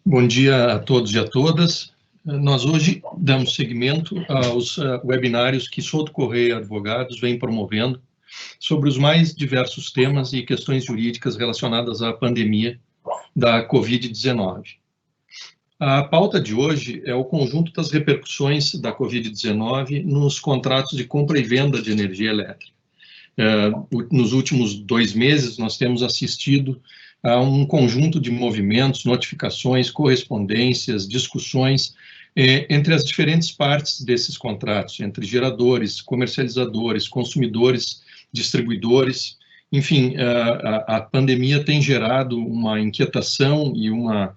Bom dia a todos e a todas. Nós hoje damos seguimento aos webinários que Souto Corrêa Advogados vem promovendo sobre os mais diversos temas e questões jurídicas relacionadas à pandemia da Covid-19. A pauta de hoje é o conjunto das repercussões da Covid-19 nos contratos de compra e venda de energia elétrica. Nos últimos 2 meses, nós temos assistido a um conjunto de movimentos, notificações, correspondências, discussões entre as diferentes partes desses contratos, entre geradores, comercializadores, consumidores, distribuidores. Enfim, a pandemia tem gerado uma inquietação e uma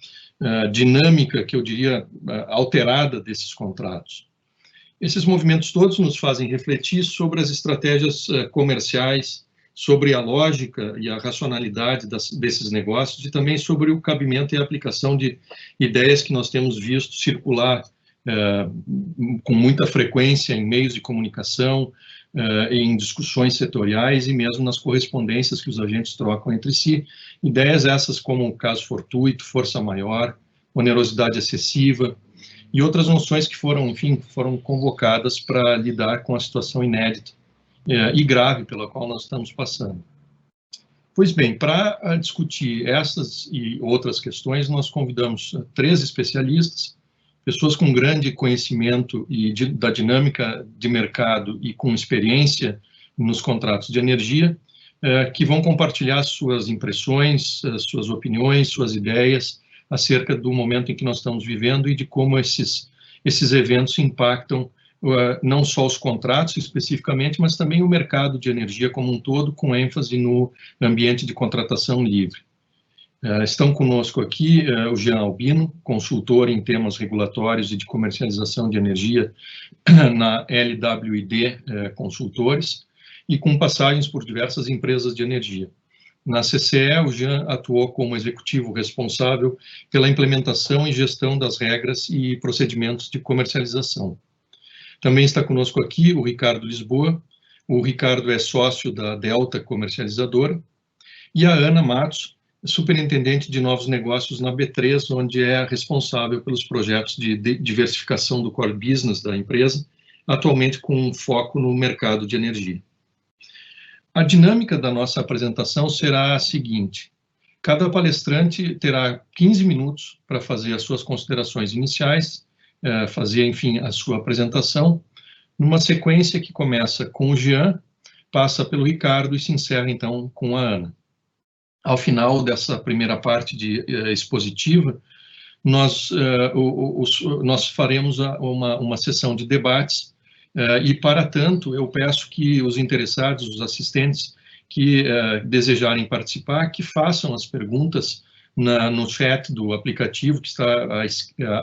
dinâmica, que eu diria, alterada desses contratos. Esses movimentos todos nos fazem refletir sobre as estratégias comerciais, sobre a lógica e a racionalidade desses negócios e também sobre o cabimento e a aplicação de ideias que nós temos visto circular com muita frequência em meios de comunicação, em discussões setoriais e mesmo nas correspondências que os agentes trocam entre si. Ideias essas como caso fortuito, força maior, onerosidade excessiva e outras noções que foram convocadas para lidar com a situação inédita e grave pela qual nós estamos passando. Pois bem, para discutir essas e outras questões, nós convidamos 3 especialistas, pessoas com grande conhecimento da dinâmica de mercado e com experiência nos contratos de energia, que vão compartilhar suas impressões, suas opiniões, suas ideias acerca do momento em que nós estamos vivendo e de como esses eventos impactam não só os contratos especificamente, mas também o mercado de energia como um todo, com ênfase no ambiente de contratação livre. Estão conosco aqui o Jean Albino, consultor em temas regulatórios e de comercialização de energia na LWID Consultores, e com passagens por diversas empresas de energia. Na CCE, o Jean atuou como executivo responsável pela implementação e gestão das regras e procedimentos de comercialização. Também está conosco aqui o Ricardo Lisboa. O Ricardo é sócio da Delta Comercializadora. E a Ana Matos, superintendente de novos negócios na B3, onde é responsável pelos projetos de diversificação do core business da empresa, atualmente com foco no mercado de energia. A dinâmica da nossa apresentação será a seguinte: cada palestrante terá 15 minutos para fazer as suas considerações iniciais, fazer, enfim, a sua apresentação, numa sequência que começa com o Jean, passa pelo Ricardo e se encerra, então, com a Ana. Ao final dessa primeira parte expositiva, nós faremos uma sessão de debates, e, para tanto, eu peço que os interessados, os assistentes que desejarem participar, que façam as perguntas no chat do aplicativo, que está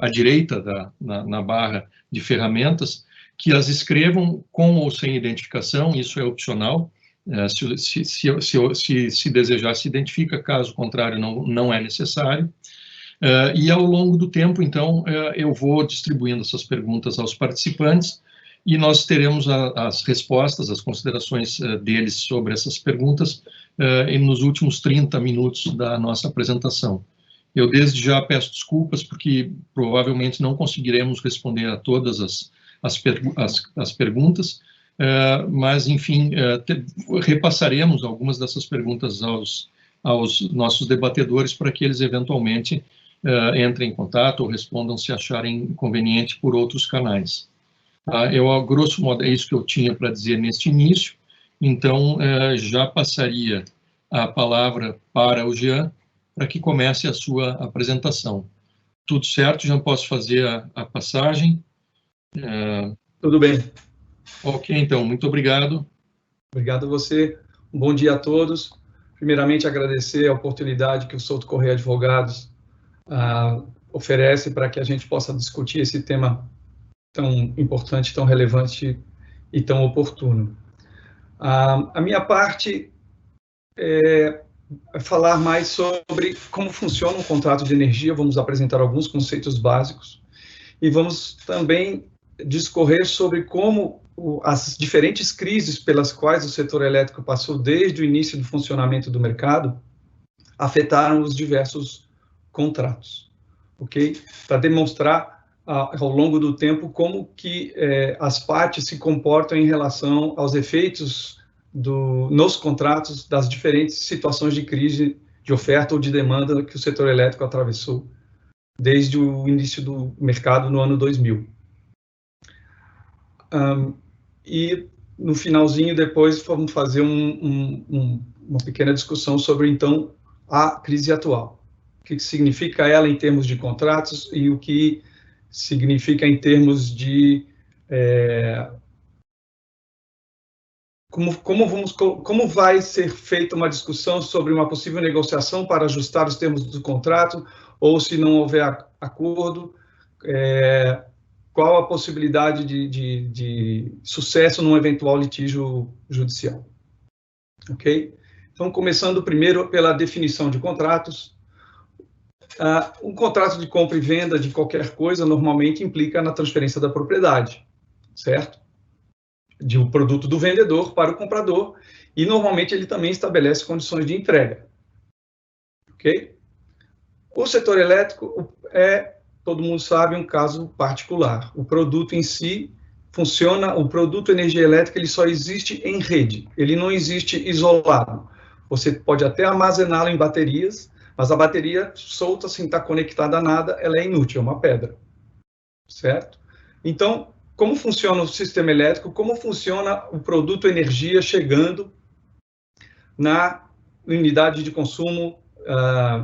à direita na barra de ferramentas, que as escrevam com ou sem identificação, isso é opcional. Se desejar, se identifica, caso contrário, não é necessário. E ao longo do tempo, então, eu vou distribuindo essas perguntas aos participantes e nós teremos as respostas, as considerações deles sobre essas perguntas nos últimos 30 minutos da nossa apresentação. Eu desde já peço desculpas porque provavelmente não conseguiremos responder a todas as perguntas, mas, enfim, repassaremos algumas dessas perguntas aos nossos debatedores para que eles, eventualmente, entrem em contato ou respondam se acharem conveniente por outros canais. Eu, a grosso modo, é isso que eu tinha para dizer neste início, então já passaria a palavra para o Jean, para que comece a sua apresentação. Tudo certo? Já posso fazer a passagem? Tudo bem. Ok, então, muito obrigado. Obrigado a você. Um bom dia a todos. Primeiramente, agradecer a oportunidade que o Souto Corrêa Advogados oferece para que a gente possa discutir esse tema tão importante, tão relevante e tão oportuno. A minha parte é falar mais sobre como funciona um contrato de energia, vamos apresentar alguns conceitos básicos e vamos também discorrer sobre como as diferentes crises pelas quais o setor elétrico passou desde o início do funcionamento do mercado afetaram os diversos contratos. ok? Para demonstrar ao longo do tempo como que as partes se comportam em relação aos efeitos nos contratos das diferentes situações de crise de oferta ou de demanda que o setor elétrico atravessou desde o início do mercado no ano 2000. E no finalzinho, depois, vamos fazer uma pequena discussão sobre, então, a crise atual. O que significa ela em termos de contratos e o que significa em termos de como vai ser feita uma discussão sobre uma possível negociação para ajustar os termos do contrato, ou se não houver acordo, qual a possibilidade de sucesso num eventual litígio judicial. Ok? Então, começando primeiro pela definição de contratos. Um contrato de compra e venda de qualquer coisa normalmente implica na transferência da propriedade, certo? De um produto do vendedor para o comprador, e normalmente ele também estabelece condições de entrega. Ok? O setor elétrico todo mundo sabe, um caso particular. O produto em si funciona, o produto energia elétrica, ele só existe em rede, ele não existe isolado. Você pode até armazená-lo em baterias, mas a bateria solta, sem estar conectada a nada, ela é inútil, é uma pedra, certo? Então, como funciona o sistema elétrico, como funciona o produto energia chegando na unidade de consumo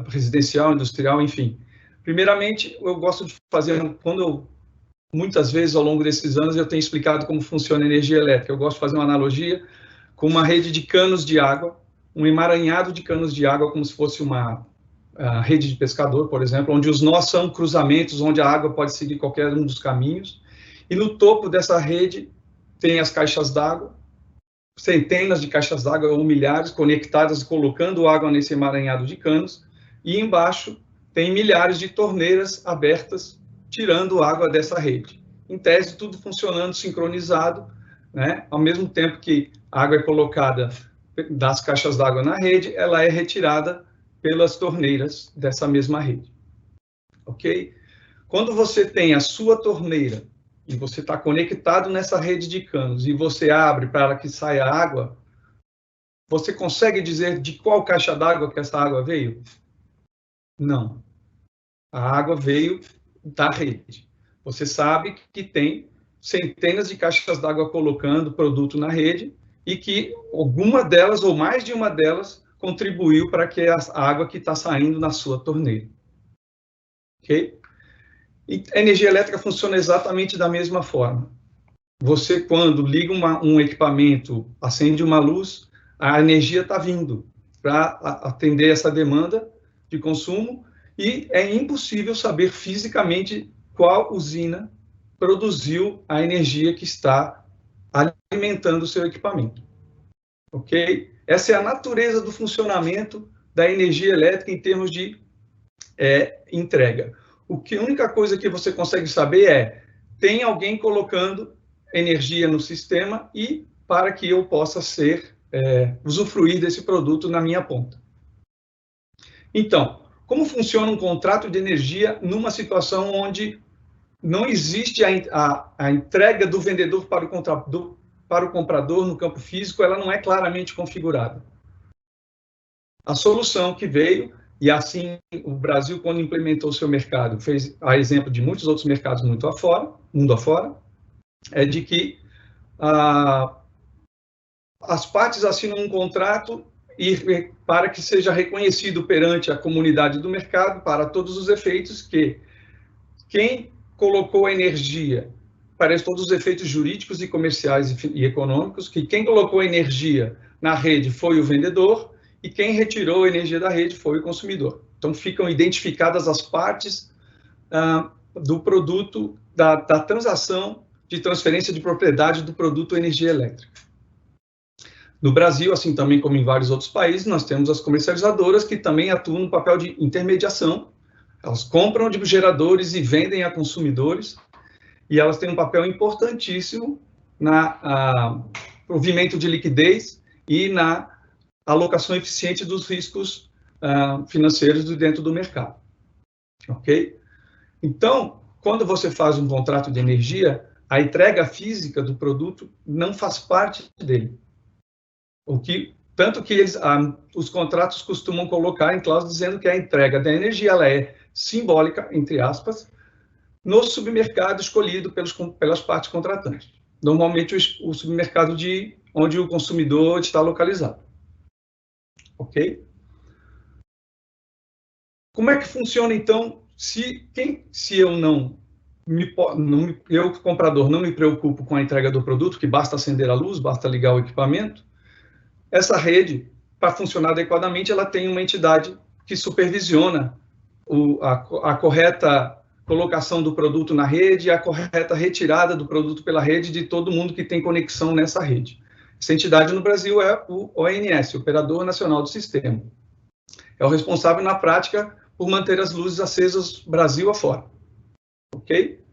residencial, industrial, enfim. Primeiramente, eu gosto de fazer, muitas vezes ao longo desses anos eu tenho explicado como funciona a energia elétrica. Eu gosto de fazer uma analogia com uma rede de canos de água, um emaranhado de canos de água, como se fosse uma rede de pescador, por exemplo, onde os nós são cruzamentos, onde a água pode seguir qualquer um dos caminhos. E no topo dessa rede tem as caixas d'água, centenas de caixas d'água ou milhares conectadas, colocando água nesse emaranhado de canos, e embaixo tem milhares de torneiras abertas, tirando água dessa rede. Em tese, tudo funcionando sincronizado, né? Ao mesmo tempo que a água é colocada das caixas d'água na rede, ela é retirada pelas torneiras dessa mesma rede. Ok? Quando você tem a sua torneira e você está conectado nessa rede de canos e você abre para que saia água, você consegue dizer de qual caixa d'água que essa água veio? Não. A água veio da rede. Você sabe que tem centenas de caixas d'água colocando produto na rede e que alguma delas, ou mais de uma delas, contribuiu para que a água que está saindo na sua torneira. Ok? E a energia elétrica funciona exatamente da mesma forma. Você, quando liga um equipamento, acende uma luz, a energia está vindo para atender essa demanda de consumo, e é impossível saber fisicamente qual usina produziu a energia que está alimentando o seu equipamento. Ok? Essa é a natureza do funcionamento da energia elétrica em termos de entrega. A única coisa que você consegue saber é: tem alguém colocando energia no sistema e para que eu possa usufruir desse produto na minha ponta. Então, como funciona um contrato de energia numa situação onde não existe a entrega do vendedor para o comprador no campo físico, ela não é claramente configurada? A solução que veio, e assim o Brasil, quando implementou o seu mercado, fez a exemplo de muitos outros mercados mundo afora, é de que as partes assinam um contrato e para que seja reconhecido perante a comunidade do mercado, para todos os efeitos, que quem colocou a energia, para todos os efeitos jurídicos e comerciais e econômicos, que quem colocou a energia na rede foi o vendedor e quem retirou a energia da rede foi o consumidor. Então, ficam identificadas as partes do produto, da transação de transferência de propriedade do produto energia elétrica. No Brasil, assim também como em vários outros países, nós temos as comercializadoras que também atuam no papel de intermediação. Elas compram de geradores e vendem a consumidores, e elas têm um papel importantíssimo no provimento de liquidez e na alocação eficiente dos riscos financeiros dentro do mercado. Ok? Então, quando você faz um contrato de energia, a entrega física do produto não faz parte dele. Tanto que os contratos costumam colocar em cláusula dizendo que a entrega da energia ela é simbólica, entre aspas, no submercado escolhido pelas partes contratantes. Normalmente o submercado onde o consumidor está localizado. Ok? Como é que funciona, então, se eu, comprador, não me preocupo com a entrega do produto, que basta acender a luz, basta ligar o equipamento, essa rede, para funcionar adequadamente, ela tem uma entidade que supervisiona a correta colocação do produto na rede e a correta retirada do produto pela rede de todo mundo que tem conexão nessa rede. Essa entidade no Brasil é o ONS, Operador Nacional do Sistema. É o responsável, na prática, por manter as luzes acesas Brasil afora. Ok?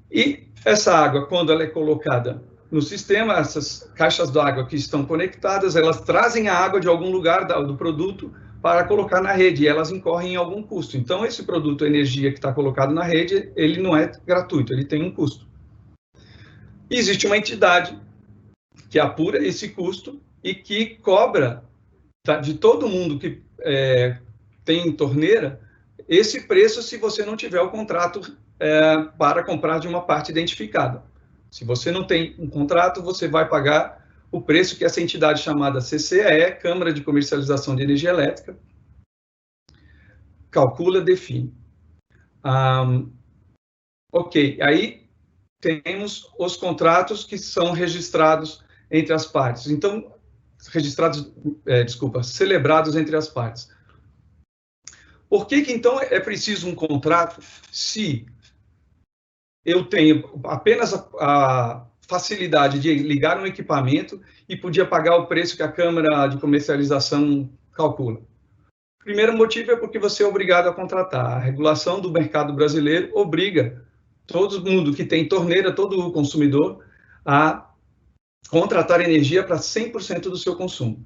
E essa água, quando ela é colocada no sistema, essas caixas d'água que estão conectadas, elas trazem a água de algum lugar do produto para colocar na rede, e elas incorrem em algum custo. Então, esse produto, a energia que está colocado na rede, ele não é gratuito, ele tem um custo. E existe uma entidade que apura esse custo e que cobra de todo mundo que tem torneira esse preço se você não tiver o contrato para comprar de uma parte identificada. Se você não tem um contrato, você vai pagar o preço que essa entidade chamada CCEE, Câmara de Comercialização de Energia Elétrica, calcula, define. Ok, aí temos os contratos que são registrados entre as partes. Então, celebrados entre as partes. Por que então é preciso um contrato se eu tenho apenas a facilidade de ligar um equipamento e podia pagar o preço que a Câmara de Comercialização calcula? O primeiro motivo é porque você é obrigado a contratar. A regulação do mercado brasileiro obriga todo mundo que tem torneira, todo consumidor, a contratar energia para 100% do seu consumo.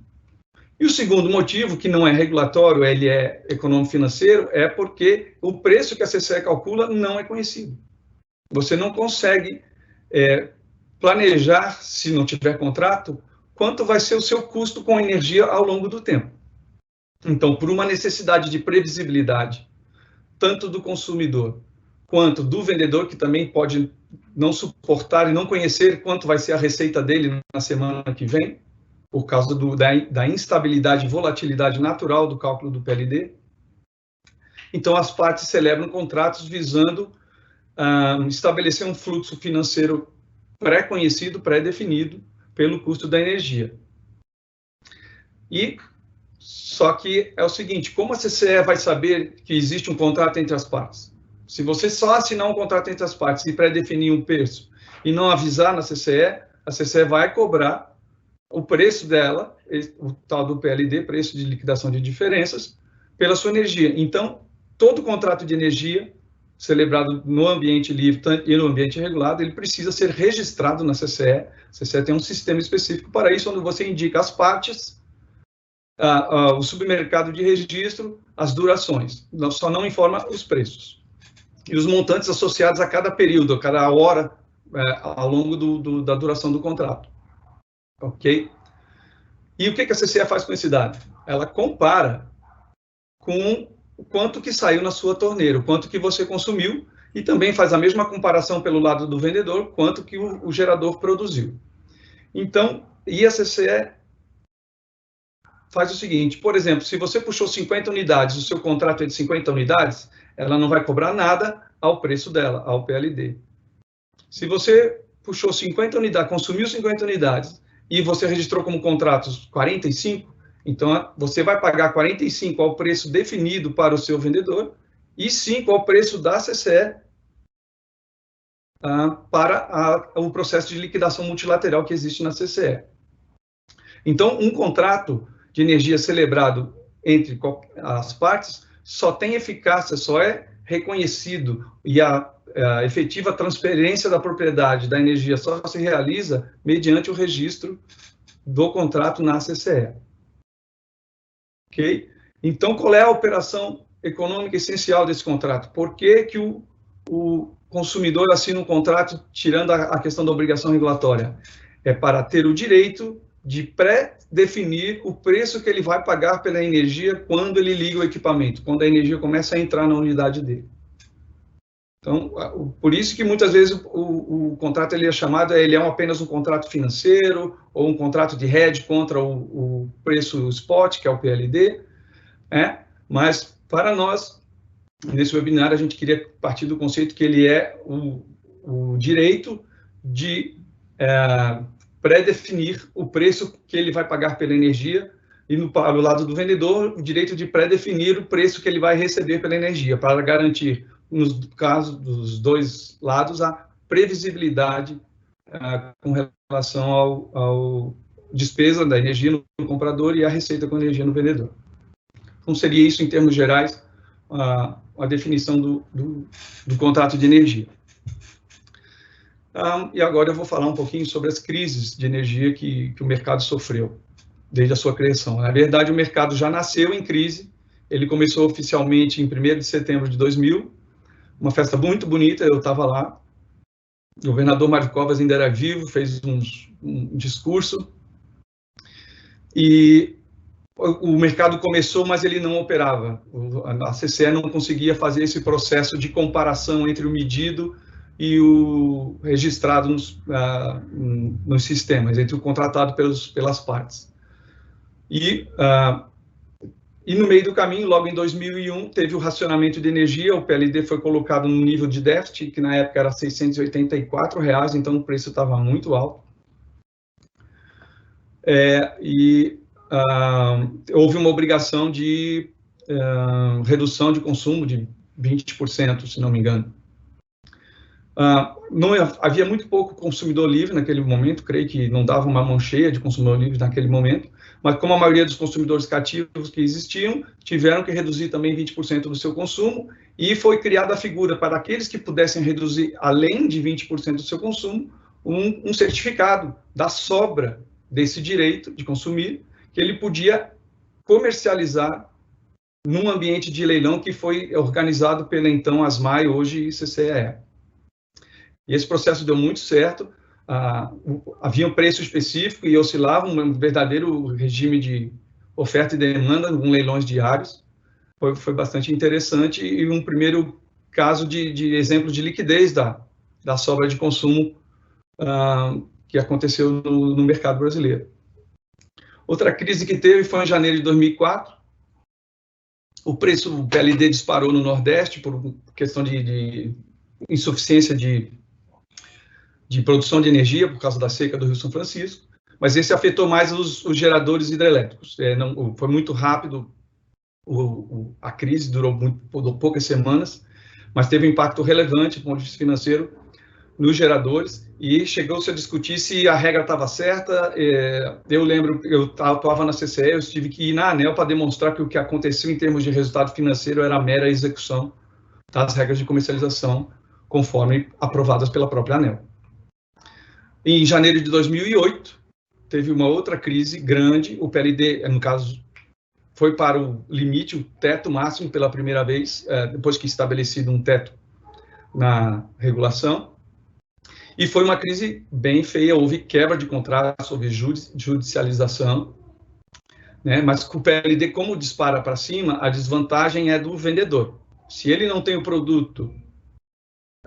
E o segundo motivo, que não é regulatório, ele é econômico-financeiro, é porque o preço que a CCE calcula não é conhecido. Você não consegue planejar, se não tiver contrato, quanto vai ser o seu custo com energia ao longo do tempo. Então, por uma necessidade de previsibilidade, tanto do consumidor quanto do vendedor, que também pode não suportar e não conhecer quanto vai ser a receita dele na semana que vem, por causa da instabilidade e volatilidade natural do cálculo do PLD. Então, as partes celebram contratos visando estabelecer um fluxo financeiro pré-conhecido, pré-definido pelo custo da energia. Só que é o seguinte, como a CCE vai saber que existe um contrato entre as partes? Se você só assinar um contrato entre as partes e pré-definir um preço e não avisar na CCE, a CCE vai cobrar o preço dela, o tal do PLD, preço de liquidação de diferenças, pela sua energia. Então, todo contrato de energia celebrado no ambiente livre e no ambiente regulado, ele precisa ser registrado na CCE. A CCE tem um sistema específico para isso, onde você indica as partes, o submercado de registro, as durações. Só não informa os preços. E os montantes associados a cada período, a cada hora, ao longo da duração do contrato. Ok? E o que a CCE faz com esse dado? Ela compara com o quanto que saiu na sua torneira, o quanto que você consumiu, e também faz a mesma comparação pelo lado do vendedor, quanto que o gerador produziu. Então, e a CCE faz o seguinte, por exemplo, se você puxou 50 unidades, o seu contrato é de 50 unidades, ela não vai cobrar nada ao preço dela, ao PLD. Se você puxou 50 unidades, consumiu 50 unidades, e você registrou como contratos 45, então você vai pagar 45 ao preço definido para o seu vendedor e 5 ao preço da CCE para o processo de liquidação multilateral que existe na CCE. Então, um contrato de energia celebrado entre as partes só tem eficácia, só é reconhecido e a efetiva transferência da propriedade da energia só se realiza mediante o registro do contrato na CCE. Ok? Então, qual é a operação econômica essencial desse contrato? Por que que o o consumidor assina um contrato, tirando a questão da obrigação regulatória? É para ter o direito de pré-definir o preço que ele vai pagar pela energia quando ele liga o equipamento, quando a energia começa a entrar na unidade dele. Então, por isso que muitas vezes o contrato ele é chamado, ele é apenas um contrato financeiro ou um contrato de hedge contra o preço spot, que é o PLD, mas para nós, nesse webinar, a gente queria partir do conceito que ele é o direito de pré-definir o preço que ele vai pagar pela energia e, para o lado do vendedor, o direito de pré-definir o preço que ele vai receber pela energia, para garantir, nos casos dos dois lados, a previsibilidade com relação ao despesa da energia no comprador e a receita com energia no vendedor. Então, seria isso, em termos gerais, a definição do contrato de energia. E agora eu vou falar um pouquinho sobre as crises de energia que o mercado sofreu desde a sua criação. Na verdade, o mercado já nasceu em crise, ele começou oficialmente em 1º de setembro de 2000, uma festa muito bonita, eu estava lá, o governador Mário Covas ainda era vivo, fez um discurso, e o mercado começou, mas ele não operava. A CCE não conseguia fazer esse processo de comparação entre o medido e o registrado nos sistemas, entre o contratado pelas partes. E no meio do caminho, logo em 2001, teve o racionamento de energia, o PLD foi colocado no nível de déficit, que na época era R$ 684, então o preço estava muito alto. Houve uma obrigação de redução de consumo de 20%, se não me engano. Havia muito pouco consumidor livre naquele momento, creio que não dava uma mão cheia de consumidor livre naquele momento, mas como a maioria dos consumidores cativos que existiam, tiveram que reduzir também 20% do seu consumo, e foi criada a figura para aqueles que pudessem reduzir além de 20% do seu consumo, um certificado da sobra desse direito de consumir, que ele podia comercializar num ambiente de leilão que foi organizado pela então ASMAI, hoje CCEE. E esse processo deu muito certo, havia um preço específico e oscilava um verdadeiro regime de oferta e demanda, com leilões diários. Foi bastante interessante e um primeiro caso de exemplo de liquidez da sobra de consumo que aconteceu no mercado brasileiro. Outra crise que teve foi em janeiro de 2004. O preço do PLD disparou no Nordeste por questão de insuficiência de produção de energia por causa da seca do Rio São Francisco, mas esse afetou mais os geradores hidrelétricos. Foi muito rápido, a crise durou poucas semanas, mas teve um impacto relevante do ponto de vista financeiro nos geradores, e chegou-se a discutir se a regra estava certa. Eu lembro, eu atuava na CCE, eu tive que ir na ANEEL para demonstrar que o que aconteceu em termos de resultado financeiro era a mera execução das regras de comercialização, conforme aprovadas pela própria ANEEL. Em janeiro de 2008, teve uma outra crise grande, o PLD, no caso, foi para o limite, o teto máximo pela primeira vez, depois que estabelecido um teto na regulação, e foi uma crise bem feia, houve quebra de contratos, houve judicialização, né? Mas com o PLD, como dispara para cima, a desvantagem é do vendedor. Se ele não tem o produto,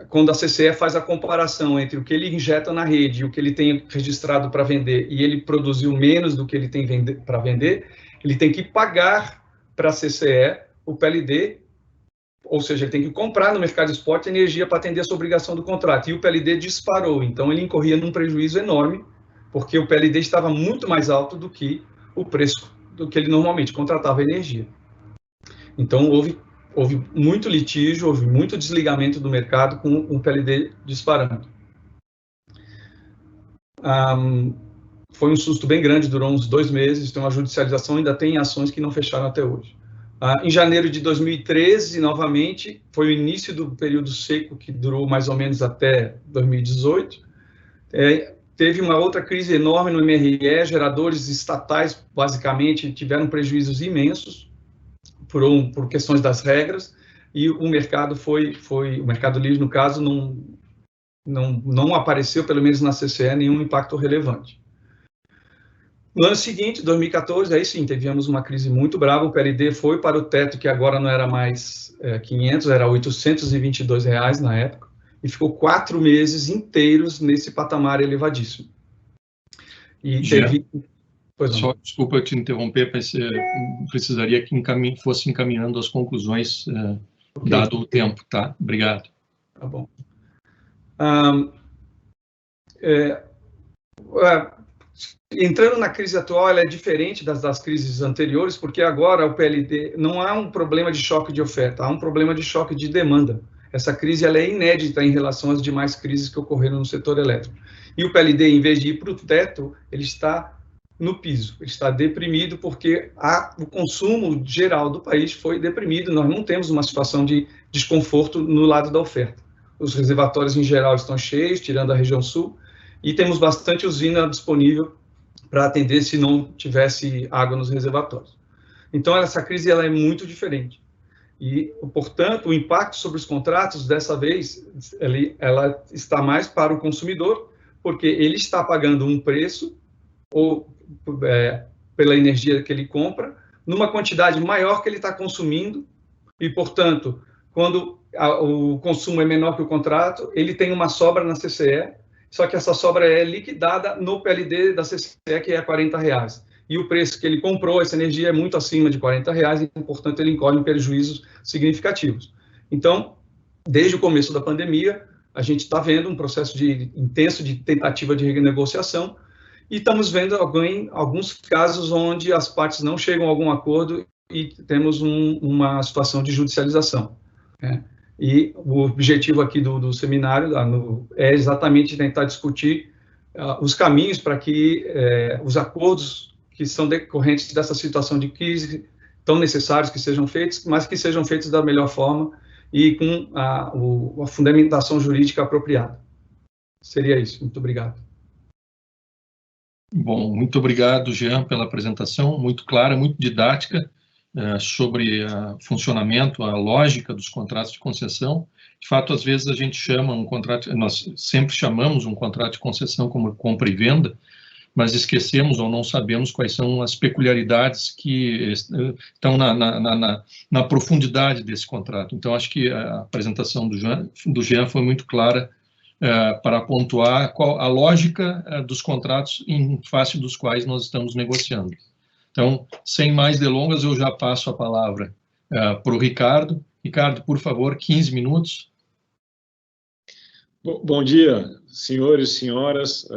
quando a CCE faz a comparação entre o que ele injeta na rede e o que ele tem registrado para vender, e ele produziu menos do que ele tem para vender, ele tem que pagar para a CCE o PLD, ou seja, ele tem que comprar no mercado spot energia para atender essa obrigação do contrato, e o PLD disparou, então ele incorria num prejuízo enorme, porque o PLD estava muito mais alto do que o preço do que ele normalmente contratava energia. Então, houve muito litígio, houve muito desligamento do mercado com o PLD disparando. Foi um susto bem grande, durou uns 2 meses, tem uma judicialização, ainda tem ações que não fecharam até hoje. Em janeiro de 2013, novamente, foi o início do período seco, que durou mais ou menos até 2018. Teve uma outra crise enorme no MRE, geradores estatais, basicamente, tiveram prejuízos imensos por questões das regras, e o mercado o mercado livre, no caso, não apareceu, pelo menos na CCE, nenhum impacto relevante. No ano seguinte, 2014, aí sim, tivemos uma crise muito brava, o PLD foi para o teto, que agora não era mais 500, era R$ 822 na época, e ficou 4 meses inteiros nesse patamar elevadíssimo. E teve... Só, desculpa te interromper, mas precisaria que fosse encaminhando as conclusões, okay, dado o tempo, tá? Obrigado. Tá bom. Entrando na crise atual, ela é diferente das crises anteriores, porque agora o PLD não há um problema de choque de oferta, há um problema de choque de demanda. Essa crise ela é inédita em relação às demais crises que ocorreram no setor elétrico. E o PLD, em vez de ir para o teto, ele está no piso, ele está deprimido porque o consumo geral do país foi deprimido, nós não temos uma situação de desconforto no lado da oferta. Os reservatórios, em geral, estão cheios, tirando a região sul, e temos bastante usina disponível para atender se não tivesse água nos reservatórios. Então, essa crise ela é muito diferente. E, portanto, o impacto sobre os contratos, dessa vez, ela está mais para o consumidor, porque ele está pagando um preço pela energia que ele compra, numa quantidade maior que ele está consumindo, e, portanto, quando o consumo é menor que o contrato, ele tem uma sobra na CCE, só que essa sobra é liquidada no PLD da CCE, que é R$ 40. E o preço que ele comprou, essa energia, é muito acima de R$ 40, e, portanto, ele incorre em prejuízos significativos. Então, desde o começo da pandemia, a gente está vendo um processo intenso de tentativa de renegociação, e estamos vendo alguns casos onde as partes não chegam a algum acordo e temos uma situação de judicialização. E o objetivo aqui do seminário é exatamente tentar discutir os caminhos para que os acordos que são decorrentes dessa situação de crise tão necessários que sejam feitos, mas que sejam feitos da melhor forma e com a fundamentação jurídica apropriada. Seria isso. Muito obrigado. Bom, muito obrigado, Jean, pela apresentação, muito clara, muito didática, sobre o funcionamento, a lógica dos contratos de concessão. De fato, às vezes a gente chama nós sempre chamamos um contrato de concessão como compra e venda, mas esquecemos ou não sabemos quais são as peculiaridades que estão na profundidade desse contrato. Então, acho que a apresentação do Jean foi muito clara para pontuar a lógica dos contratos em face dos quais nós estamos negociando. Então, sem mais delongas, eu já passo a palavra para o Ricardo. Ricardo, por favor, 15 minutos. Bom dia, senhores e senhoras.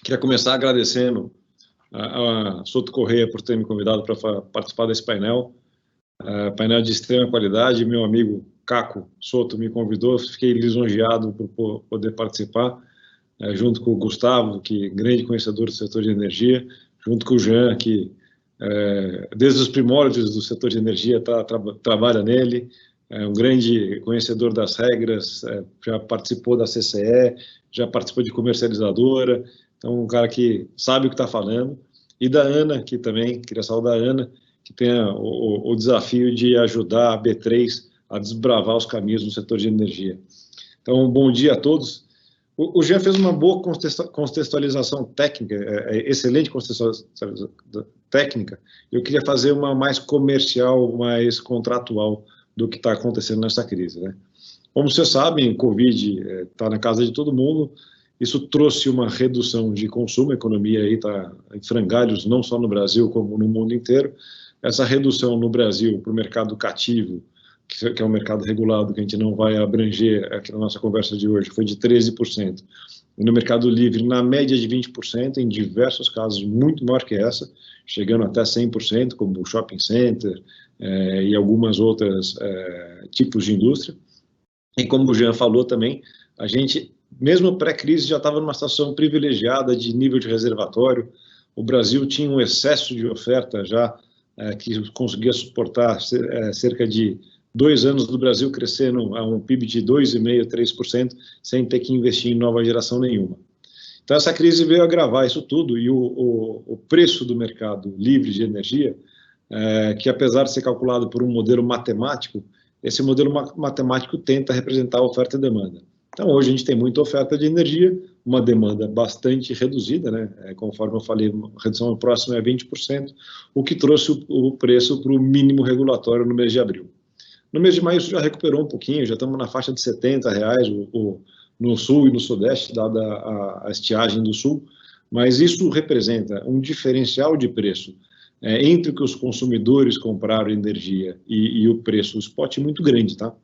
Queria começar agradecendo a Souto Corrêa por ter me convidado para participar desse painel. Painel de extrema qualidade. Meu amigo Caco Souto me convidou, fiquei lisonjeado por poder participar, junto com o Gustavo, que é grande conhecedor do setor de energia, junto com o Jean, que desde os primórdios do setor de energia trabalha nele, é um grande conhecedor das regras, já participou da CCE, já participou de comercializadora, então um cara que sabe o que está falando, e da Ana, que também, queria saudar a Ana, que tem o desafio de ajudar a B3 a desbravar os caminhos no setor de energia. Então, bom dia a todos. O Jean fez uma boa contextualização técnica, excelente contextualização técnica. Eu queria fazer uma mais comercial, mais contratual do que está acontecendo nessa crise, né? Como vocês sabem, o Covid está na casa de todo mundo. Isso trouxe uma redução de consumo, a economia aí está em frangalhos, não só no Brasil, como no mundo inteiro. Essa redução no Brasil para o mercado cativo, que é um mercado regulado, que a gente não vai abranger aqui na nossa conversa de hoje, foi de 13%. E no mercado livre, na média de 20%, em diversos casos muito maior que essa, chegando até 100%, como o shopping center e algumas outras tipos de indústria. E como o Jean falou também, a gente, mesmo pré-crise, já estava numa situação privilegiada de nível de reservatório. O Brasil tinha um excesso de oferta já, que conseguia suportar cerca de 2 anos do Brasil crescendo a um PIB de 2,5%, 3%, sem ter que investir em nova geração nenhuma. Então, essa crise veio agravar isso tudo, e o preço do mercado livre de energia, que apesar de ser calculado por um modelo matemático, esse modelo matemático tenta representar a oferta e demanda. Então, hoje a gente tem muita oferta de energia, uma demanda bastante reduzida, né? Conforme eu falei, a redução próxima é 20%, o que trouxe o preço para o mínimo regulatório no mês de abril. No mês de maio isso já recuperou um pouquinho, já estamos na faixa de R$70 no sul e no sudeste, dada a estiagem do sul, mas isso representa um diferencial de preço entre o que os consumidores compraram energia e o preço spot muito grande, tá?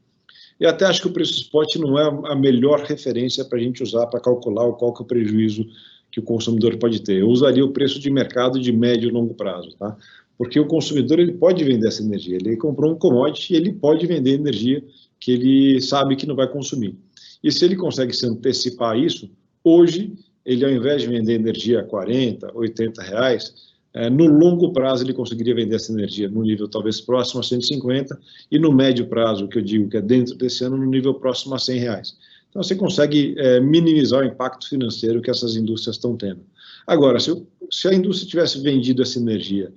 E até acho que o preço spot não é a melhor referência para a gente usar para calcular qual que é o prejuízo que o consumidor pode ter. Eu usaria o preço de mercado de médio e longo prazo, tá? Porque o consumidor ele pode vender essa energia, ele comprou um commodity e ele pode vender energia que ele sabe que não vai consumir. E se ele consegue se antecipar a isso, hoje, ele ao invés de vender energia a R$40, R$80, no longo prazo ele conseguiria vender essa energia no nível talvez próximo a 150 e no médio prazo, que eu digo que é dentro desse ano, no nível próximo a R$100. Então você consegue minimizar o impacto financeiro que essas indústrias estão tendo. Agora, se a indústria tivesse vendido essa energia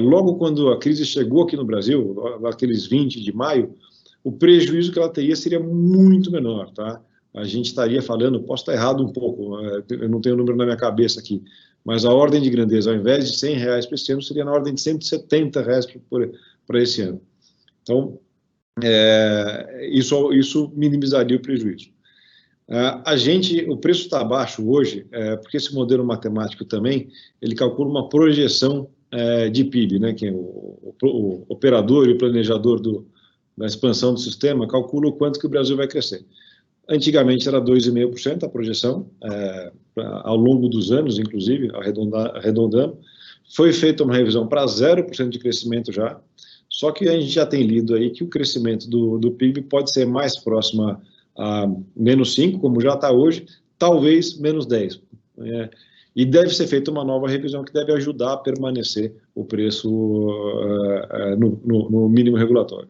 logo quando a crise chegou aqui no Brasil, aqueles 20 de maio, o prejuízo que ela teria seria muito menor, tá? A gente estaria falando, posso estar errado um pouco, eu não tenho o número na minha cabeça aqui, mas a ordem de grandeza, ao invés de R$100 para esse ano, seria na ordem de R$170 para esse ano. Então, isso minimizaria o prejuízo. O preço está baixo hoje, porque esse modelo matemático também, ele calcula uma projeção de PIB, né, que o operador e o planejador da expansão do sistema calcula o quanto que o Brasil vai crescer. Antigamente era 2,5% a projeção, ao longo dos anos, inclusive, arredondando. Foi feita uma revisão para 0% de crescimento já, só que a gente já tem lido aí que o crescimento do PIB pode ser mais próximo a menos 5%, como já está hoje, talvez menos 10%. E deve ser feita uma nova revisão que deve ajudar a permanecer o preço no mínimo regulatório.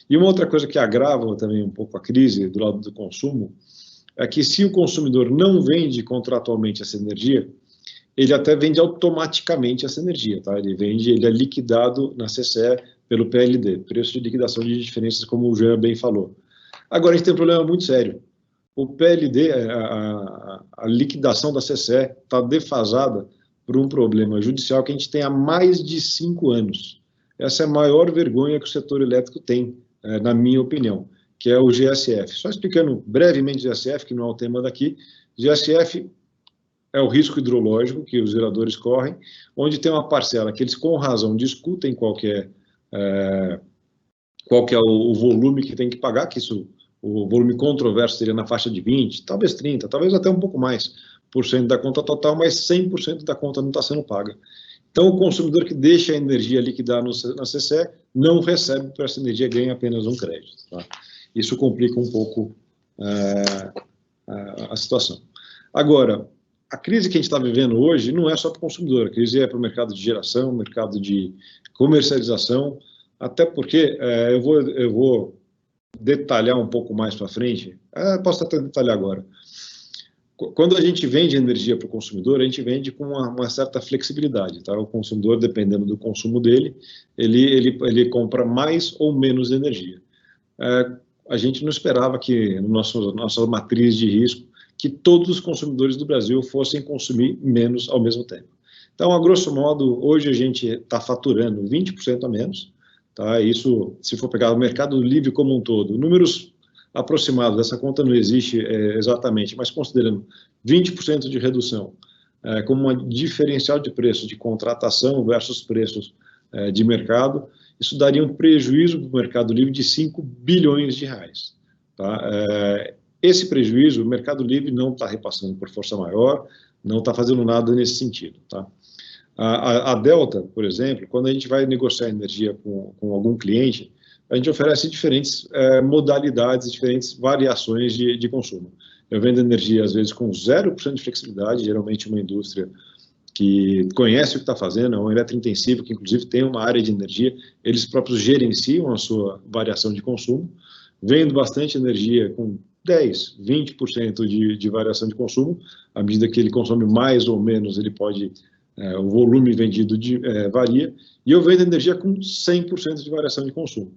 E uma outra coisa que agrava também um pouco a crise do lado do consumo é que se o consumidor não vende contratualmente essa energia, ele até vende automaticamente essa energia, tá? Ele é liquidado na CCE pelo PLD, preço de liquidação de diferenças, como o Jean bem falou. Agora a gente tem um problema muito sério. O PLD, a liquidação da CCE está defasada por um problema judicial que a gente tem há mais de 5 anos. Essa é a maior vergonha que o setor elétrico tem, na minha opinião, que é o GSF. Só explicando brevemente o GSF, que não é o tema daqui, GSF é o risco hidrológico que os geradores correm, onde tem uma parcela que eles, com razão, discutem qual que é o volume que tem que pagar, que o volume controverso seria na faixa de 20%, talvez 30%, talvez até um pouco mais, por cento da conta total, mas 100% da conta não está sendo paga. Então, o consumidor que deixa a energia liquidar na CCE não recebe por essa energia, ganha apenas um crédito. Tá? Isso complica um pouco a situação. Agora, a crise que a gente está vivendo hoje não é só para o consumidor, a crise é para o mercado de geração, mercado de comercialização, até porque eu vou detalhar um pouco mais para frente, posso até detalhar agora. Quando a gente vende energia para o consumidor, a gente vende com uma certa flexibilidade, tá? O consumidor, dependendo do consumo dele, ele compra mais ou menos energia. A gente não esperava que, nossa matriz de risco, que todos os consumidores do Brasil fossem consumir menos ao mesmo tempo. Então, a grosso modo, hoje a gente está faturando 20% a menos, tá? Isso, se for pegar o mercado livre como um todo, números aproximados, essa conta não existe exatamente, mas considerando 20% de redução como um diferencial de preço de contratação versus preços de mercado, isso daria um prejuízo para o mercado livre de 5 bilhões de reais. Tá? Esse prejuízo, o mercado livre não está repassando por força maior, não está fazendo nada nesse sentido. Tá? A Delta, por exemplo, quando a gente vai negociar energia com algum cliente, a gente oferece diferentes modalidades, diferentes variações de consumo. Eu vendo energia, às vezes, com 0% de flexibilidade, geralmente uma indústria que conhece o que está fazendo, é um eletrointensivo, que inclusive tem uma área de energia, eles próprios gerenciam a sua variação de consumo, vendo bastante energia com 10%, 20% de variação de consumo, à medida que ele consome mais ou menos, ele pode, o volume vendido varia, e eu vendo energia com 100% de variação de consumo.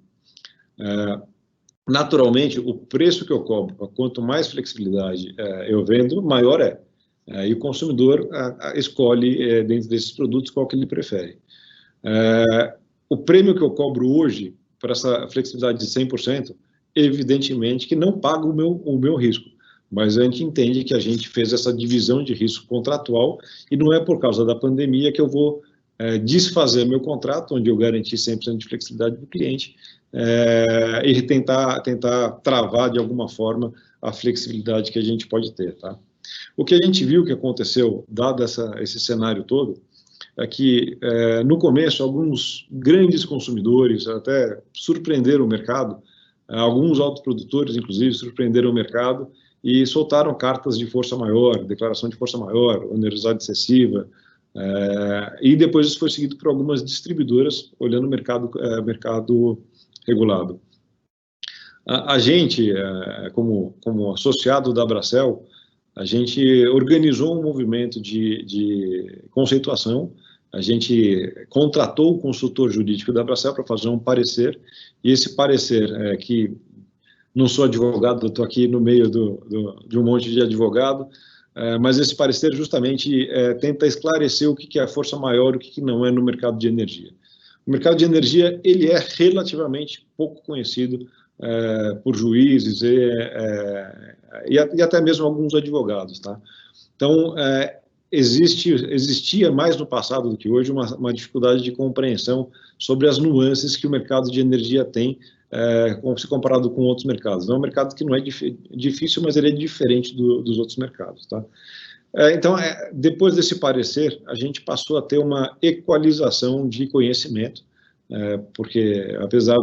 naturalmente, o preço que eu cobro, quanto mais flexibilidade eu vendo, maior é. E o consumidor escolhe, dentro desses produtos, qual que ele prefere. O prêmio que eu cobro hoje, para essa flexibilidade de 100%, evidentemente que não paga o meu risco, mas a gente entende que a gente fez essa divisão de risco contratual e não é por causa da pandemia que eu vou desfazer meu contrato, onde eu garanti 100% de flexibilidade para o cliente, e tentar travar de alguma forma a flexibilidade que a gente pode ter, tá? O que a gente viu que aconteceu, dado esse cenário todo, é que no começo alguns grandes consumidores até surpreenderam o mercado, alguns autoprodutores inclusive surpreenderam o mercado e soltaram cartas de força maior, declaração de força maior, onerosidade excessiva, e depois isso foi seguido por algumas distribuidoras olhando o mercado regulado. A gente, como associado da Abracel, a gente organizou um movimento de conceituação, a gente contratou o consultor jurídico da Abracel para fazer um parecer, e esse parecer, que não sou advogado, estou aqui no meio de um monte de advogado, mas esse parecer justamente tenta esclarecer o que é a força maior e o que não é no mercado de energia. O mercado de energia ele é relativamente pouco conhecido por juízes e até mesmo alguns advogados, tá? Então, existia mais no passado do que hoje uma dificuldade de compreensão sobre as nuances que o mercado de energia tem, se comparado com outros mercados. É um mercado que não é difícil, mas ele é diferente dos outros mercados, tá? Então, depois desse parecer, a gente passou a ter uma equalização de conhecimento, porque apesar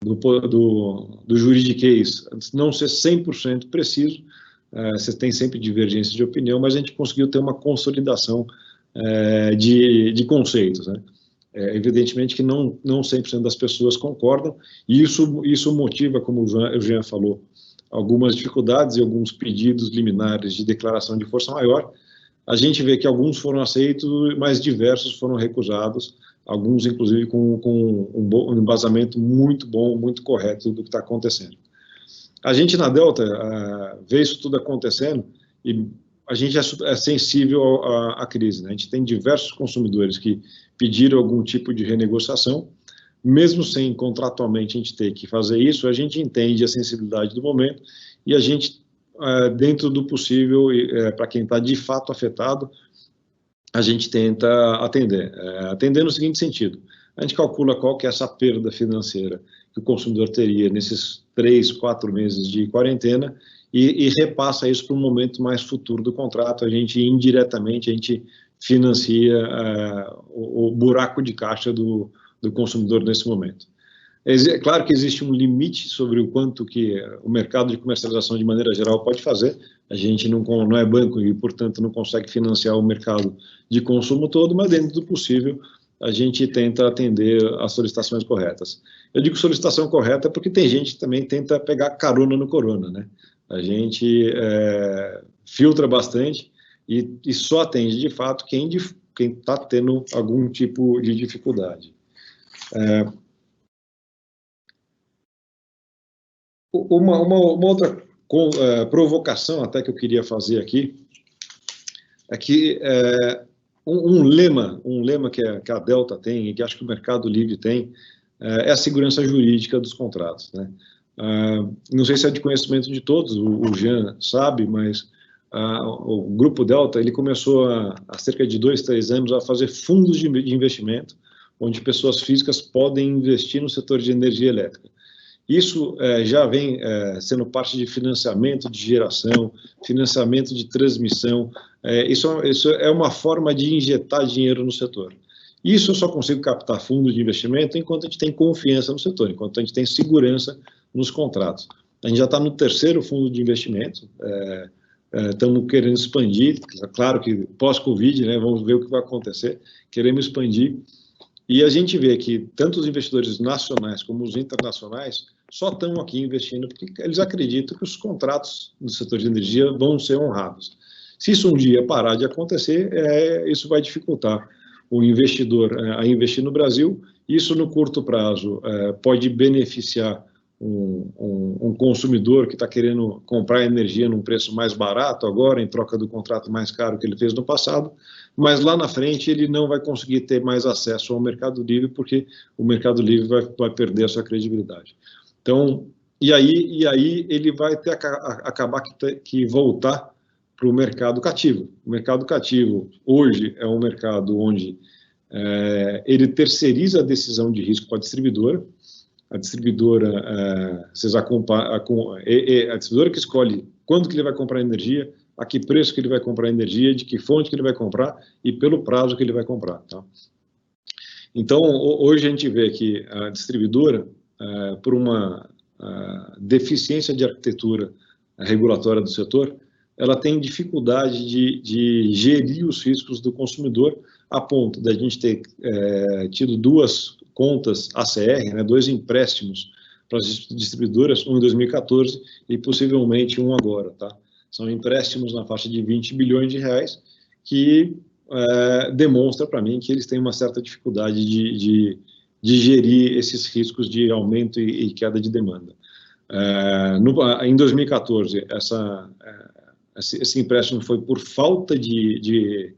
do juridiquês não ser 100% preciso, você tem sempre divergências de opinião, mas a gente conseguiu ter uma consolidação de conceitos, né? Evidentemente que não 100% das pessoas concordam, e isso motiva, como o Jean falou, algumas dificuldades e alguns pedidos liminares de declaração de força maior. A gente vê que alguns foram aceitos, mas diversos foram recusados, alguns inclusive com um embasamento muito bom, muito correto do que está acontecendo. A gente na Delta vê isso tudo acontecendo e a gente é sensível à crise, né? A gente tem diversos consumidores que pediram algum tipo de renegociação, mesmo sem contratualmente a gente ter que fazer isso, a gente entende a sensibilidade do momento e a gente, dentro do possível, para quem está de fato afetado, a gente tenta atender. Atender no seguinte sentido: a gente calcula qual que é essa perda financeira que o consumidor teria nesses 3, 4 meses de quarentena e repassa isso para um momento mais futuro do contrato. A gente, indiretamente, a gente financia o buraco de caixa do consumidor nesse momento. É claro que existe um limite sobre o quanto que o mercado de comercialização, de maneira geral, pode fazer. A gente não é banco e, portanto, não consegue financiar o mercado de consumo todo, mas dentro do possível, a gente tenta atender as solicitações corretas. Eu digo solicitação correta porque tem gente que também tenta pegar carona no corona, né? A gente filtra bastante e só atende, de fato, quem está tendo algum tipo de dificuldade. Uma outra provocação até que eu queria fazer aqui é que um lema que a Delta tem e que acho que o Mercado Livre tem é a segurança jurídica dos contratos, né? Não sei se é de conhecimento de todos, o Jean sabe, mas o Grupo Delta ele começou há cerca de 2, 3 anos a fazer fundos de investimento, onde pessoas físicas podem investir no setor de energia elétrica. Isso já vem sendo parte de financiamento de geração, financiamento de transmissão. Isso é uma forma de injetar dinheiro no setor. Isso eu só consigo captar fundos de investimento enquanto a gente tem confiança no setor, enquanto a gente tem segurança nos contratos. A gente já está no 3º fundo de investimento, estamos querendo expandir, claro que pós-Covid, né, vamos ver o que vai acontecer, queremos expandir. E a gente vê que tanto os investidores nacionais como os internacionais só estão aqui investindo porque eles acreditam que os contratos do setor de energia vão ser honrados. Se isso um dia parar de acontecer, isso vai dificultar o investidor a investir no Brasil. Isso, no curto prazo, pode beneficiar um consumidor que está querendo comprar energia num preço mais barato agora, em troca do contrato mais caro que ele fez no passado, mas lá na frente ele não vai conseguir ter mais acesso ao Mercado Livre, porque o Mercado Livre vai perder a sua credibilidade. Então, e aí ele vai ter acabar que voltar para o mercado cativo. O mercado cativo, hoje, é um mercado onde ele terceiriza a decisão de risco para a distribuidora. A distribuidora, a distribuidora que escolhe quando que ele vai comprar energia, a que preço que ele vai comprar energia, de que fonte que ele vai comprar e pelo prazo que ele vai comprar. Tá? Então, hoje a gente vê que a distribuidora, por uma deficiência de arquitetura regulatória do setor, ela tem dificuldade de gerir os riscos do consumidor, a ponto de a gente ter tido duas contas ACR, né, 2 empréstimos para as distribuidoras, um em 2014 e possivelmente um agora. Tá? São empréstimos na faixa de 20 bilhões de reais, que demonstra para mim que eles têm uma certa dificuldade de gerir esses riscos de aumento e queda de demanda. Em 2014, esse empréstimo foi por falta de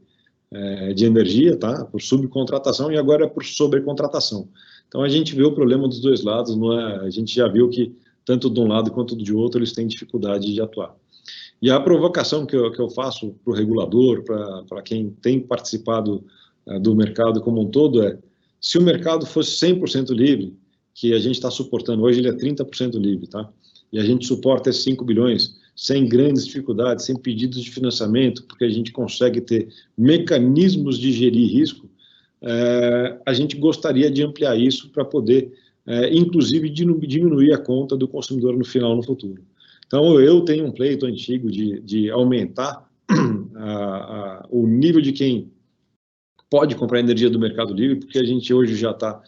energia, tá? Por subcontratação, e agora é por sobrecontratação. Então, a gente vê o problema dos dois lados, a gente já viu que, tanto de um lado quanto de outro, eles têm dificuldade de atuar. E a provocação que eu faço para o regulador, para quem tem participado do mercado como um todo, se o mercado fosse 100% livre, que a gente está suportando, hoje ele é 30% livre, tá? E a gente suporta esses 5 bilhões sem grandes dificuldades, sem pedidos de financiamento, porque a gente consegue ter mecanismos de gerir risco, a gente gostaria de ampliar isso para poder, inclusive, diminuir a conta do consumidor no final, no futuro. Então, eu tenho um pleito antigo de aumentar o nível de quem pode comprar energia do Mercado Livre, porque a gente hoje já está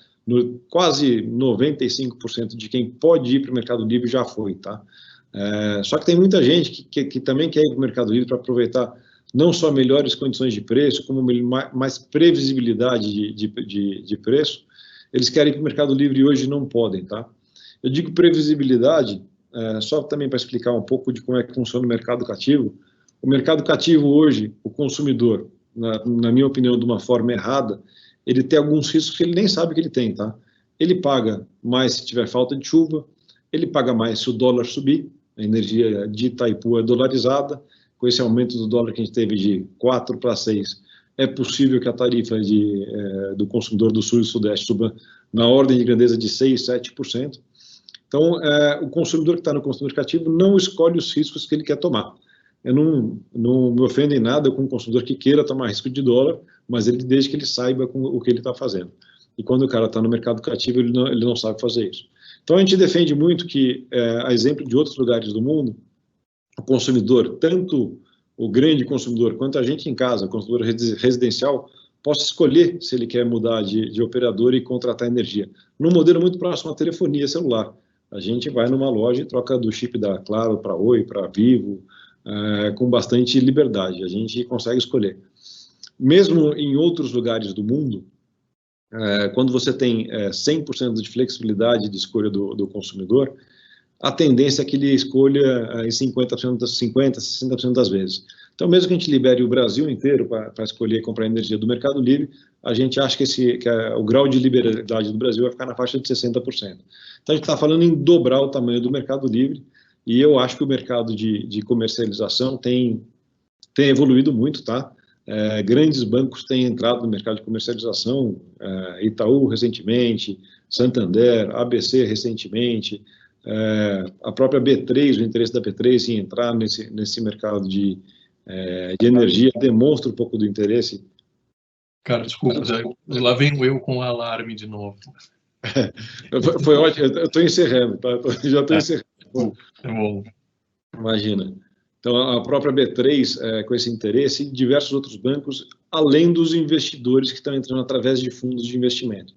quase 95% de quem pode ir para o Mercado Livre já foi, tá? Só que tem muita gente que também quer ir para o Mercado Livre para aproveitar não só melhores condições de preço, como mais previsibilidade de preço. Eles querem ir para o Mercado Livre e hoje não podem, tá? Eu digo previsibilidade, só também para explicar um pouco de como é que funciona o mercado cativo. O mercado cativo hoje, o consumidor, na minha opinião, de uma forma errada, ele tem alguns riscos que ele nem sabe que ele tem, tá? Ele paga mais se tiver falta de chuva, ele paga mais se o dólar subir, a energia de Itaipu é dolarizada, com esse aumento do dólar que a gente teve de 4 para 6, é possível que a tarifa do consumidor do Sul e Sudeste suba na ordem de grandeza de 6, 7%. Então, o consumidor que está no consumidor cativo não escolhe os riscos que ele quer tomar. Eu não me ofendo em nada com um consumidor que queira tomar risco de dólar, mas desde que ele saiba o que ele está fazendo. E quando o cara está no mercado cativo, ele não sabe fazer isso. Então, a gente defende muito que, a exemplo de outros lugares do mundo, o consumidor, tanto o grande consumidor quanto a gente em casa, o consumidor residencial, possa escolher se ele quer mudar de operador e contratar energia. Num modelo muito próximo à telefonia celular. A gente vai numa loja e troca do chip da Claro para Oi, para Vivo, com bastante liberdade. A gente consegue escolher. Mesmo em outros lugares do mundo, quando você tem 100% de flexibilidade de escolha do consumidor, a tendência é que ele escolha em 50%, 60% das vezes. Então, mesmo que a gente libere o Brasil inteiro para escolher comprar energia do Mercado Livre, a gente acha que o grau de liberalidade do Brasil vai ficar na faixa de 60%. Então, a gente está falando em dobrar o tamanho do Mercado Livre, e eu acho que o mercado de comercialização tem evoluído muito, tá? Grandes bancos têm entrado no mercado de comercialização, Itaú recentemente, Santander, ABC recentemente, a própria B3, o interesse da B3 em entrar nesse mercado de energia demonstra um pouco do interesse. Cara, desculpa, lá venho eu com o alarme de novo. Foi ótimo, eu estou encerrando, tá? Já estou encerrando. É bom. Imagina. Então, a própria B3, com esse interesse, e diversos outros bancos, além dos investidores que estão entrando através de fundos de investimento.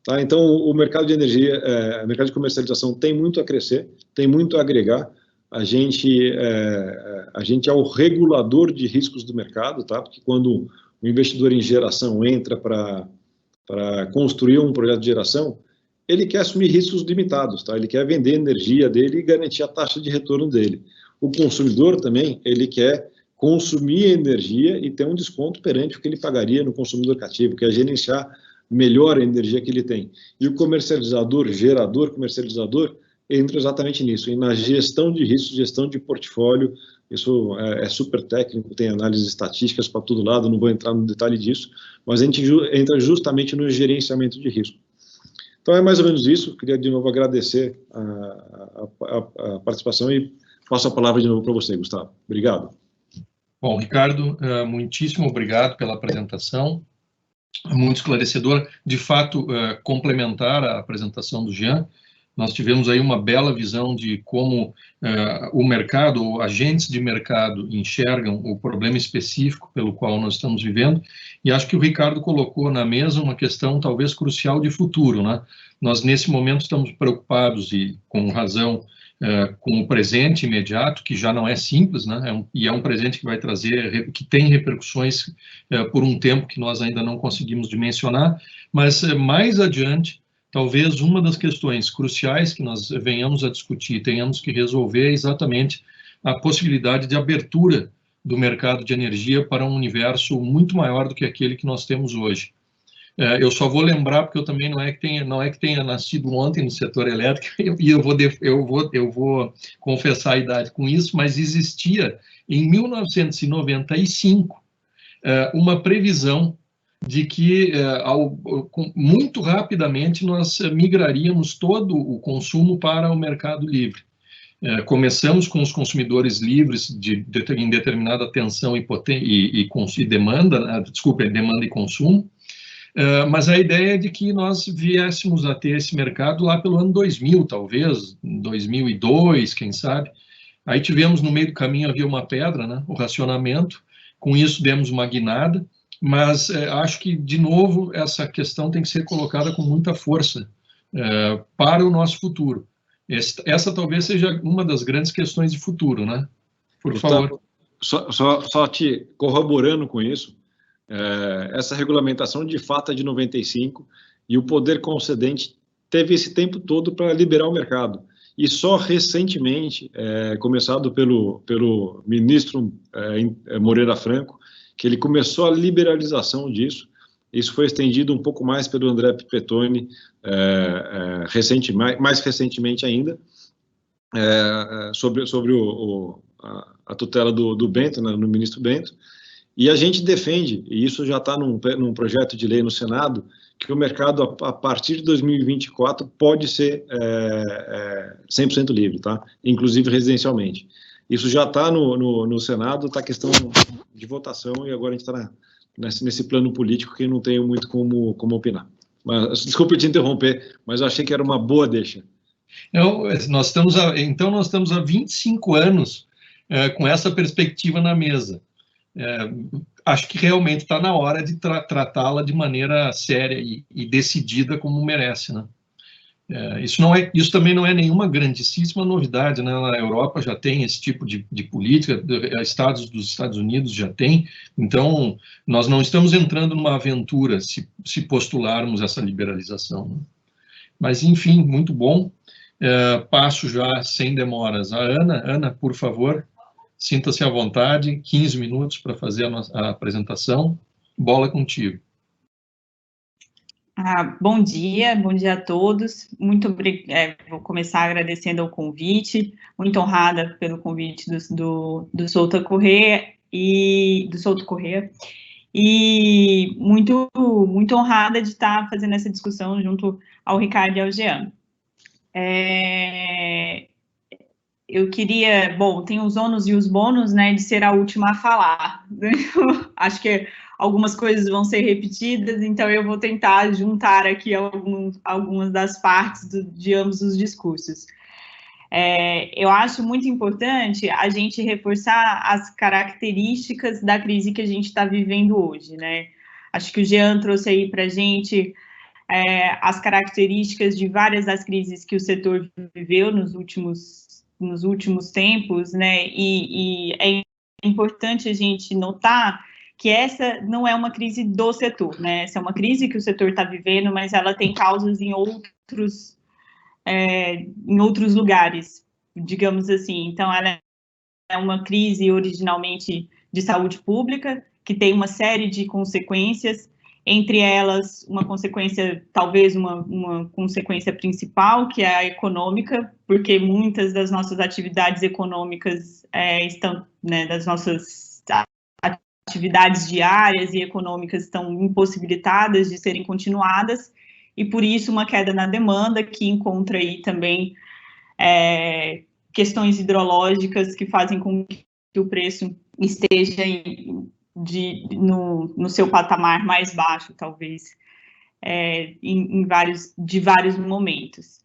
Tá? Então, o mercado de energia, o mercado de comercialização tem muito a crescer, tem muito a agregar. A gente é o regulador de riscos do mercado, tá? Porque quando o investidor em geração entra para construir um projeto de geração, ele quer assumir riscos limitados, tá? Ele quer vender a energia dele e garantir a taxa de retorno dele. O consumidor também, ele quer consumir energia e ter um desconto perante o que ele pagaria no consumidor cativo, que é gerenciar melhor a energia que ele tem. E o comercializador, gerador, comercializador, entra exatamente nisso, e na gestão de riscos, gestão de portfólio. Isso é super técnico, tem análises estatísticas para todo lado, não vou entrar no detalhe disso, mas a gente entra justamente no gerenciamento de risco. Então é mais ou menos isso, queria de novo agradecer a participação e passo a palavra de novo para você, Gustavo. Obrigado. Bom, Ricardo, muitíssimo obrigado pela apresentação, muito esclarecedor. De fato, complementar a apresentação do Jean, nós tivemos aí uma bela visão de como o mercado, ou agentes de mercado, enxergam o problema específico pelo qual nós estamos vivendo, e acho que o Ricardo colocou na mesa uma questão talvez crucial de futuro, né? Nós, nesse momento, estamos preocupados, e com razão, com o presente imediato, que já não é simples, né? E é um presente que vai trazer, que tem repercussões por um tempo que nós ainda não conseguimos dimensionar, mas mais adiante, talvez uma das questões cruciais que nós venhamos a discutir, tenhamos que resolver, é exatamente a possibilidade de abertura do mercado de energia para um universo muito maior do que aquele que nós temos hoje. Eu só vou lembrar, porque eu também não é que tenha nascido ontem no setor elétrico, e eu vou confessar a idade com isso, mas existia em 1995 uma previsão de que muito rapidamente nós migraríamos todo o consumo para o mercado livre. Começamos com os consumidores livres em determinada tensão e demanda, demanda e consumo, mas a ideia é de que nós viéssemos a ter esse mercado lá pelo ano 2000, talvez, 2002, quem sabe. Aí tivemos, no meio do caminho, havia uma pedra, né, o racionamento, com isso demos uma guinada, mas acho que, de novo, essa questão tem que ser colocada com muita força para o nosso futuro. Essa talvez seja uma das grandes questões de futuro, né? Por favor. Só te corroborando com isso, essa regulamentação de fato é de 95 e o poder concedente teve esse tempo todo para liberar o mercado. E só recentemente, começado pelo ministro Moreira Franco, que ele começou a liberalização disso. Isso foi estendido um pouco mais pelo André Pipetoni, mais recentemente ainda, sobre a tutela do Bento, né, no ministro Bento. E a gente defende, e isso já está num projeto de lei no Senado, que o mercado, a partir de 2024, pode ser 100% livre, tá? Inclusive residencialmente. Isso já está no Senado, está questão de votação, e agora a gente está nesse plano político que não tenho muito como opinar. Mas, desculpe te interromper, mas eu achei que era uma boa deixa. Nós estamos há 25 anos com essa perspectiva na mesa. Acho que realmente está na hora de tratá-la de maneira séria e decidida como merece, né? Isso também não é nenhuma grandíssima novidade, né? Na Europa já tem esse tipo de política, estados dos Estados Unidos já tem, então nós não estamos entrando numa aventura se postularmos essa liberalização, né? Mas, enfim, muito bom. Passo já sem demoras a Ana. Ana, por favor, sinta-se à vontade, 15 minutos para fazer a apresentação. Bola contigo. Bom dia a todos. Muito obrigada. Vou começar agradecendo o convite, muito honrada pelo convite do Souto Corrêa e muito honrada de estar fazendo essa discussão junto ao Ricardo e ao Jean. Eu queria, tem os ônus e os bônus, né, de ser a última a falar. Acho que algumas coisas vão ser repetidas, então eu vou tentar juntar aqui algumas das partes de ambos os discursos. Eu acho muito importante a gente reforçar as características da crise que a gente está vivendo hoje, né? Acho que o Jean trouxe aí para a gente as características de várias das crises que o setor viveu nos últimos tempos, né? E é importante a gente notar que essa não é uma crise do setor, né? Essa é uma crise que o setor está vivendo, mas ela tem causas em outros lugares, digamos assim. Então, ela é uma crise originalmente de saúde pública, que tem uma série de consequências, entre elas uma consequência, talvez uma consequência principal, que é a econômica, porque muitas das nossas atividades econômicas estão, né, das nossas atividades diárias e econômicas estão impossibilitadas de serem continuadas, e por isso uma queda na demanda, que encontra aí também questões hidrológicas que fazem com que o preço esteja no seu patamar mais baixo, talvez, de vários momentos.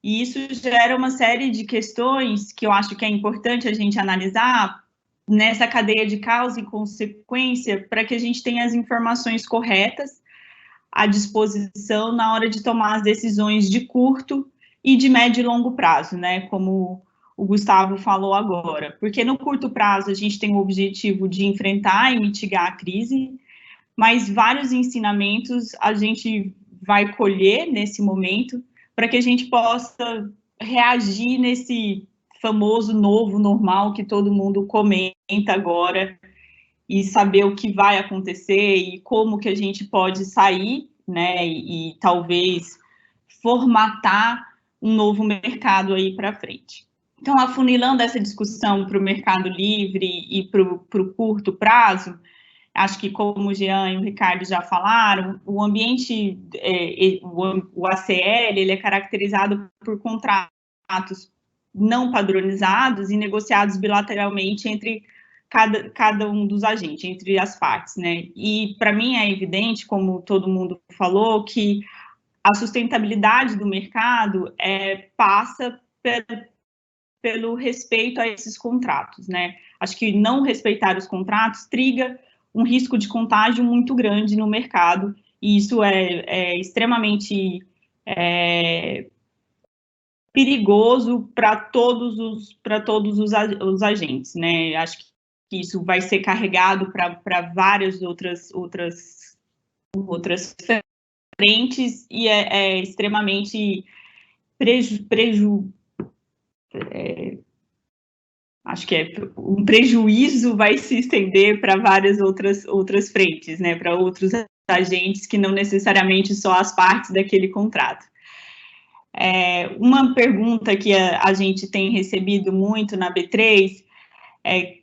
E isso gera uma série de questões que eu acho que é importante a gente analisar nessa cadeia de causa e consequência, para que a gente tenha as informações corretas à disposição na hora de tomar as decisões de curto e de médio e longo prazo, né, como o Gustavo falou agora, porque no curto prazo a gente tem o objetivo de enfrentar e mitigar a crise, mas vários ensinamentos a gente vai colher nesse momento para que a gente possa reagir nesse famoso novo normal que todo mundo comenta agora e saber o que vai acontecer e como que a gente pode sair, né, e talvez formatar um novo mercado aí para frente. Então, afunilando essa discussão para o mercado livre e para o curto prazo, acho que como o Jean e o Ricardo já falaram, o ambiente, o ACL, ele é caracterizado por contratos não padronizados e negociados bilateralmente entre cada um dos agentes, entre as partes, né? E para mim é evidente, como todo mundo falou, que a sustentabilidade do mercado passa pelo respeito a esses contratos, né? Acho que não respeitar os contratos triga um risco de contágio muito grande no mercado, e isso é extremamente perigoso para todos os agentes, né? Acho que isso vai ser carregado para várias outras frentes e é extremamente acho que um prejuízo vai se estender para várias outras frentes, né? Para outros agentes que não necessariamente só as partes daquele contrato. Uma pergunta que a gente tem recebido muito na B3 é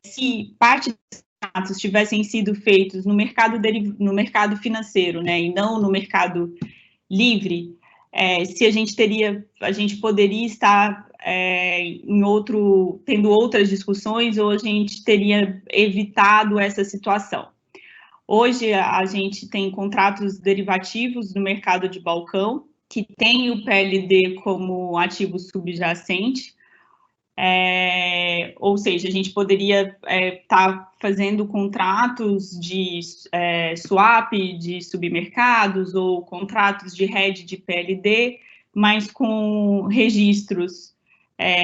se parte dos contratos tivessem sido feitos no mercado financeiro, né, e não no mercado livre, se a gente poderia estar tendo outras discussões, ou a gente teria evitado essa situação. Hoje, a gente tem contratos derivativos no mercado de balcão, que tem o PLD como ativo subjacente, ou seja, a gente poderia estar fazendo contratos de swap de submercados ou contratos de hedge de PLD, mas com registros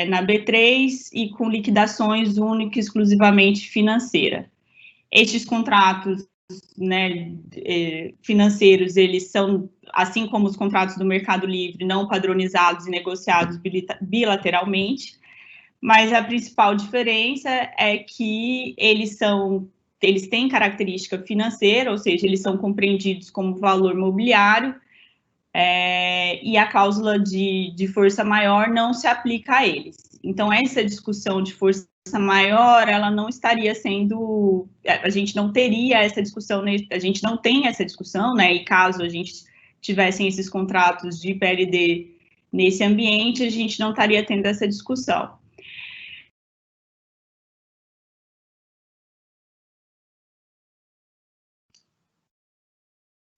na B3 e com liquidações única e exclusivamente financeira. Estes contratos, né, financeiros, eles são, assim como os contratos do Mercado Livre, não padronizados e negociados bilateralmente, mas a principal diferença é que eles têm característica financeira, ou seja, eles são compreendidos como valor mobiliário, e a cláusula de força maior não se aplica a eles. Então, essa discussão de força maior, ela não estaria sendo, a gente não teria essa discussão, a gente não tem essa discussão, né, e caso a gente tivessem esses contratos de PLD nesse ambiente, a gente não estaria tendo essa discussão.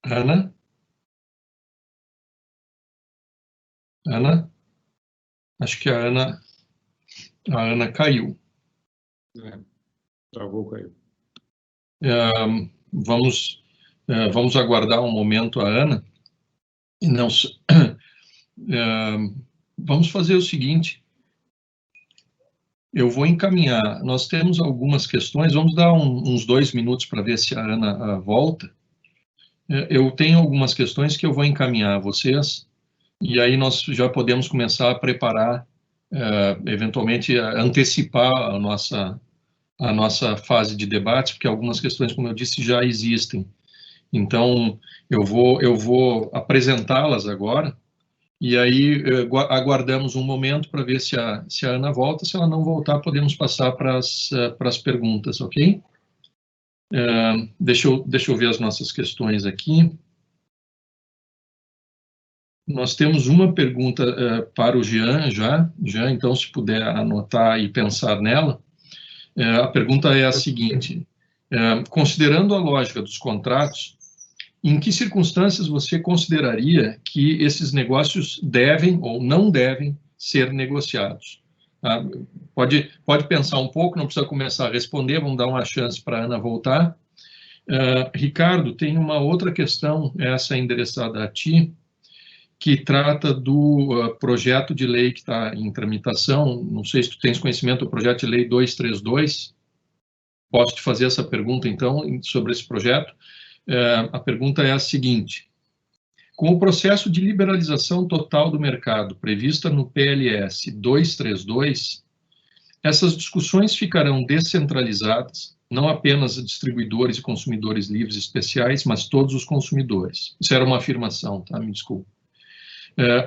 Ana? Ana? Acho que a Ana caiu. Travou, caiu. Vamos aguardar um momento a Ana. E não, vamos fazer o seguinte. eu vou encaminhar. Nós temos algumas questões, vamos dar uns 2 minutos para ver se a Ana volta. Eu tenho algumas questões que eu vou encaminhar a vocês, e aí nós já podemos começar a preparar, eventualmente antecipar a nossa fase de debate, porque algumas questões, como eu disse, já existem. Então, eu vou apresentá-las agora, e aí aguardamos um momento para ver se a Ana volta. Se ela não voltar, podemos passar para as perguntas, ok? Deixa eu ver as nossas questões aqui. Nós temos uma pergunta para o Jean, já, então se puder anotar e pensar nela. A pergunta é a seguinte: considerando a lógica dos contratos, em que circunstâncias você consideraria que esses negócios devem ou não devem ser negociados? Pode pensar um pouco, não precisa começar a responder, vamos dar uma chance para a Ana voltar. Ricardo, tem uma outra questão, essa é endereçada a ti, que trata do projeto de lei que está em tramitação. Não sei se tu tens conhecimento do projeto de lei 232. Posso te fazer essa pergunta, então, sobre esse projeto? A pergunta é a seguinte: com o processo de liberalização total do mercado prevista no PLS 232, essas discussões ficarão descentralizadas, não apenas distribuidores e consumidores livres especiais, mas todos os consumidores. Isso era uma afirmação, tá? Me desculpe.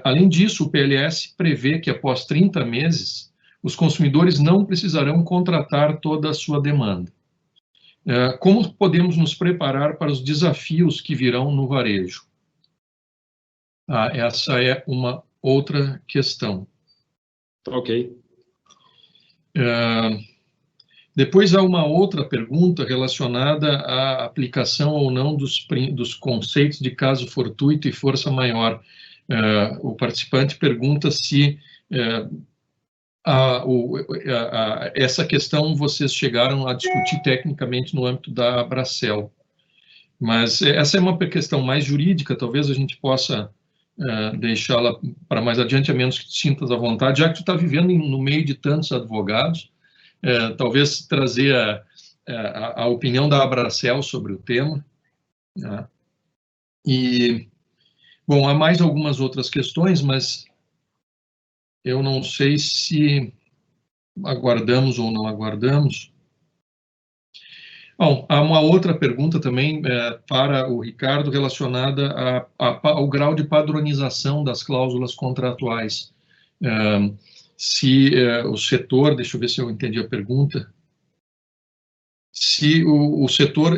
Além disso, o PLS prevê que após 30 meses, os consumidores não precisarão contratar toda a sua demanda. Como podemos nos preparar para os desafios que virão no varejo? Essa é uma outra questão. Ok. Depois há uma outra pergunta relacionada à aplicação ou não dos conceitos de caso fortuito e força maior. O participante pergunta se essa questão vocês chegaram a discutir tecnicamente no âmbito da Abracel. Mas essa é uma questão mais jurídica, talvez a gente possa deixá-la para mais adiante, a menos que te sintas à vontade, já que tu está vivendo no meio de tantos advogados, talvez trazer a opinião da Abracel sobre o tema. Né? Bom, há mais algumas outras questões, mas eu não sei se aguardamos ou não aguardamos. Bom, há uma outra pergunta também para o Ricardo relacionada ao grau de padronização das cláusulas contratuais. Se o setor, deixa eu ver se eu entendi a pergunta, se o setor,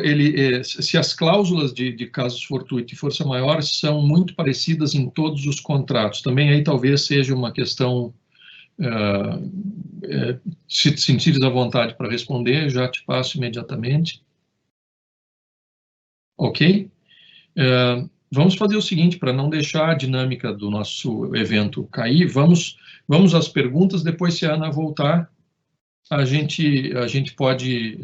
se as cláusulas de casos fortuito e força maior são muito parecidas em todos os contratos, também aí talvez seja uma questão, se te sentires à vontade para responder, já te passo imediatamente. Ok? Vamos fazer o seguinte, para não deixar a dinâmica do nosso evento cair, vamos às perguntas, depois se a Ana voltar, a gente pode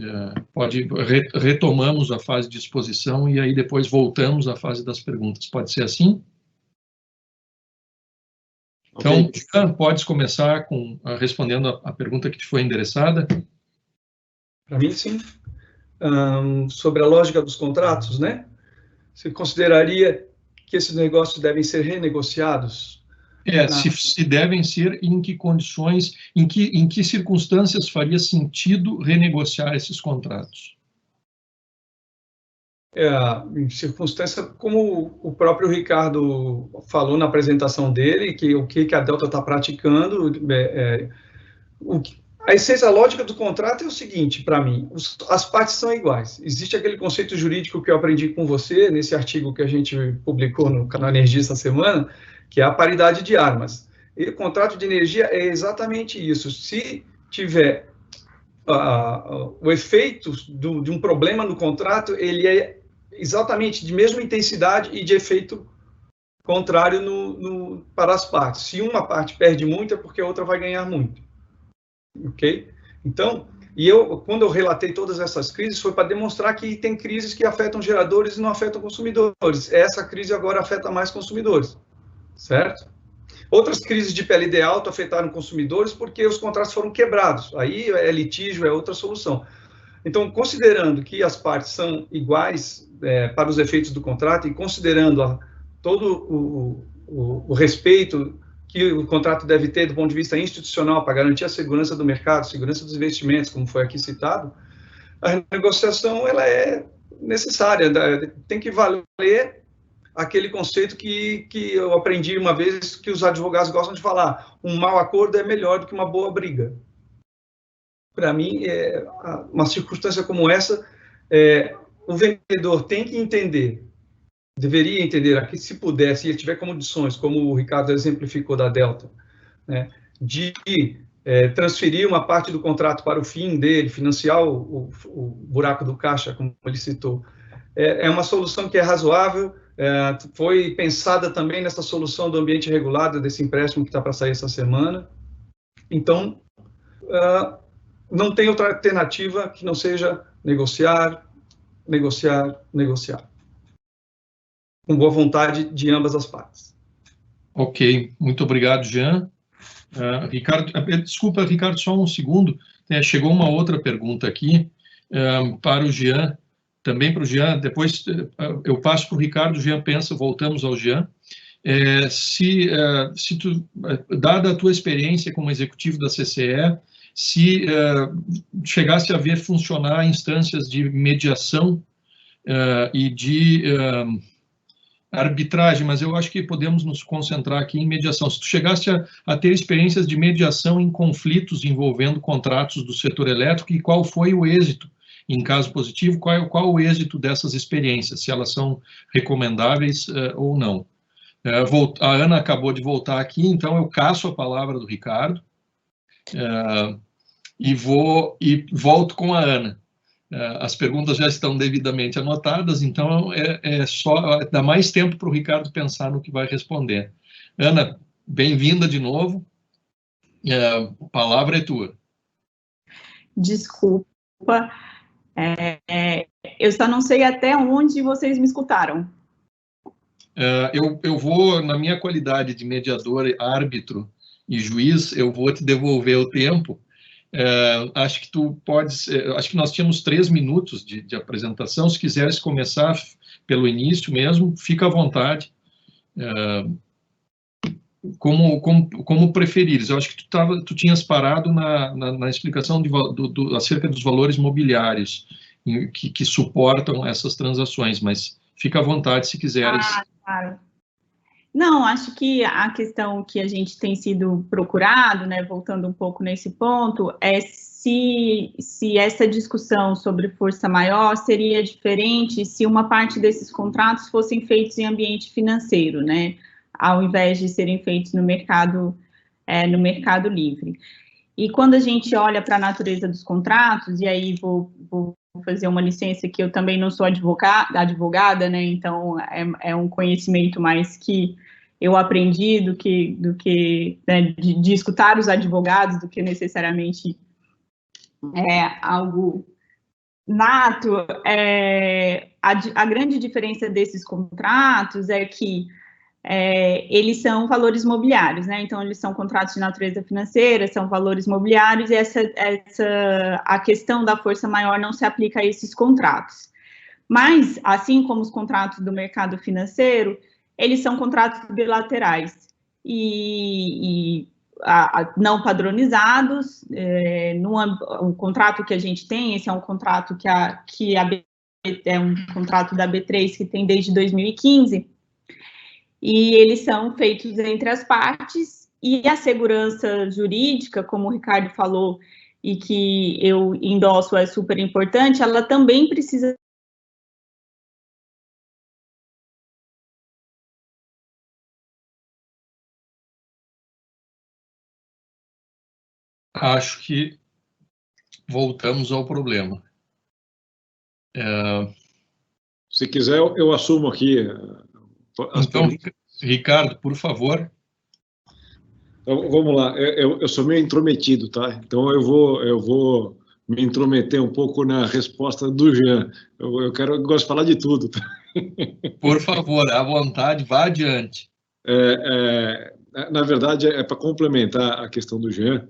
retomamos a fase de exposição e aí depois voltamos à fase das perguntas. Pode ser assim? Então, okay. Jean, podes começar respondendo a pergunta que te foi endereçada? Para mim, sim. Sobre a lógica dos contratos, né? Você consideraria que esses negócios devem ser renegociados? Se devem ser, em que condições, em que circunstâncias faria sentido renegociar esses contratos? Em circunstância, como o próprio Ricardo falou na apresentação dele, que o que a Delta está praticando, a essência lógica do contrato é o seguinte, para mim, as partes são iguais. Existe aquele conceito jurídico que eu aprendi com você, nesse artigo que a gente publicou no canal Energia essa semana, que é a paridade de armas. E o contrato de energia é exatamente isso. Se tiver o efeito de um problema no contrato, ele é exatamente de mesma intensidade e de efeito contrário para as partes. Se uma parte perde muito, é porque a outra vai ganhar muito. Ok? Então, quando eu relatei todas essas crises, foi para demonstrar que tem crises que afetam geradores e não afetam consumidores. Essa crise agora afeta mais consumidores. Certo? Outras crises de PLD alto afetaram consumidores porque os contratos foram quebrados. Aí é litígio, é outra solução. Então, considerando que as partes são iguais para os efeitos do contrato e considerando todo o respeito que o contrato deve ter do ponto de vista institucional para garantir a segurança do mercado, segurança dos investimentos, como foi aqui citado, a negociação ela é necessária, tem que valer aquele conceito que eu aprendi uma vez, que os advogados gostam de falar: um mau acordo é melhor do que uma boa briga. Para mim, uma circunstância como essa, o vendedor tem que entender, deveria entender, aqui, se puder, se ele tiver condições, como o Ricardo exemplificou da Delta, né, de transferir uma parte do contrato para o fim dele, financiar o buraco do caixa, como ele citou. É uma solução que é razoável, foi pensada também nessa solução do ambiente regulado, desse empréstimo que está para sair essa semana. Então, não tem outra alternativa que não seja negociar, negociar, negociar. Com boa vontade de ambas as partes. Ok, muito obrigado, Jean. Ricardo, desculpa, Ricardo, só um segundo. Chegou uma outra pergunta aqui para o Jean, também para o Jean. Depois eu passo para o Ricardo, o Jean pensa, voltamos ao Jean. Se tu, dada a tua experiência como executivo da CCE, se chegasse a ver funcionar instâncias de mediação e de arbitragem, mas eu acho que podemos nos concentrar aqui em mediação. Se tu chegasse a ter experiências de mediação em conflitos envolvendo contratos do setor elétrico, e qual foi o êxito, em caso positivo, qual o êxito dessas experiências, se elas são recomendáveis ou não. A Ana acabou de voltar aqui, então eu caço a palavra do Ricardo e volto com a Ana. As perguntas já estão devidamente anotadas, então só dá mais tempo para o Ricardo pensar no que vai responder. Ana, bem-vinda de novo. A palavra é tua. Desculpa, eu só não sei até onde vocês me escutaram. Eu vou, na minha qualidade de mediador, árbitro e juiz, eu vou te devolver o tempo. Acho que tu podes, acho que nós tínhamos 3 minutos de apresentação. Se quiseres começar pelo início mesmo, fica à vontade, como preferires. Eu acho que tu tinhas parado na explicação acerca dos valores mobiliários que suportam essas transações, mas fica à vontade se quiseres. Claro. Não, acho que a questão que a gente tem sido procurado, né, voltando um pouco nesse ponto, é se essa discussão sobre força maior seria diferente se uma parte desses contratos fossem feitos em ambiente financeiro, né, ao invés de serem feitos no mercado livre. E quando a gente olha para a natureza dos contratos, e aí vou fazer uma licença que eu também não sou advogada, né, então é um conhecimento mais que eu aprendi do que né, de escutar os advogados, do que necessariamente algo nato. A grande diferença desses contratos é que eles são valores mobiliários, né? Então, eles são contratos de natureza financeira, são valores mobiliários, e a questão da força maior não se aplica a esses contratos. Mas, assim como os contratos do mercado financeiro, eles são contratos bilaterais e não padronizados. O contrato que a gente tem, esse é um contrato é um contrato da B3 que tem desde 2015, e eles são feitos entre as partes, e a segurança jurídica, como o Ricardo falou, e que eu endosso, é super importante, ela também precisa Acho que voltamos ao problema. Se quiser, eu assumo aqui. Então, Ricardo, por favor. Então, vamos lá. Eu sou meio intrometido, tá? Então, eu vou me intrometer um pouco na resposta do Jean. Eu gosto de falar de tudo, tá? Por favor, à vontade, vá adiante. Na verdade, é para complementar a questão do Jean,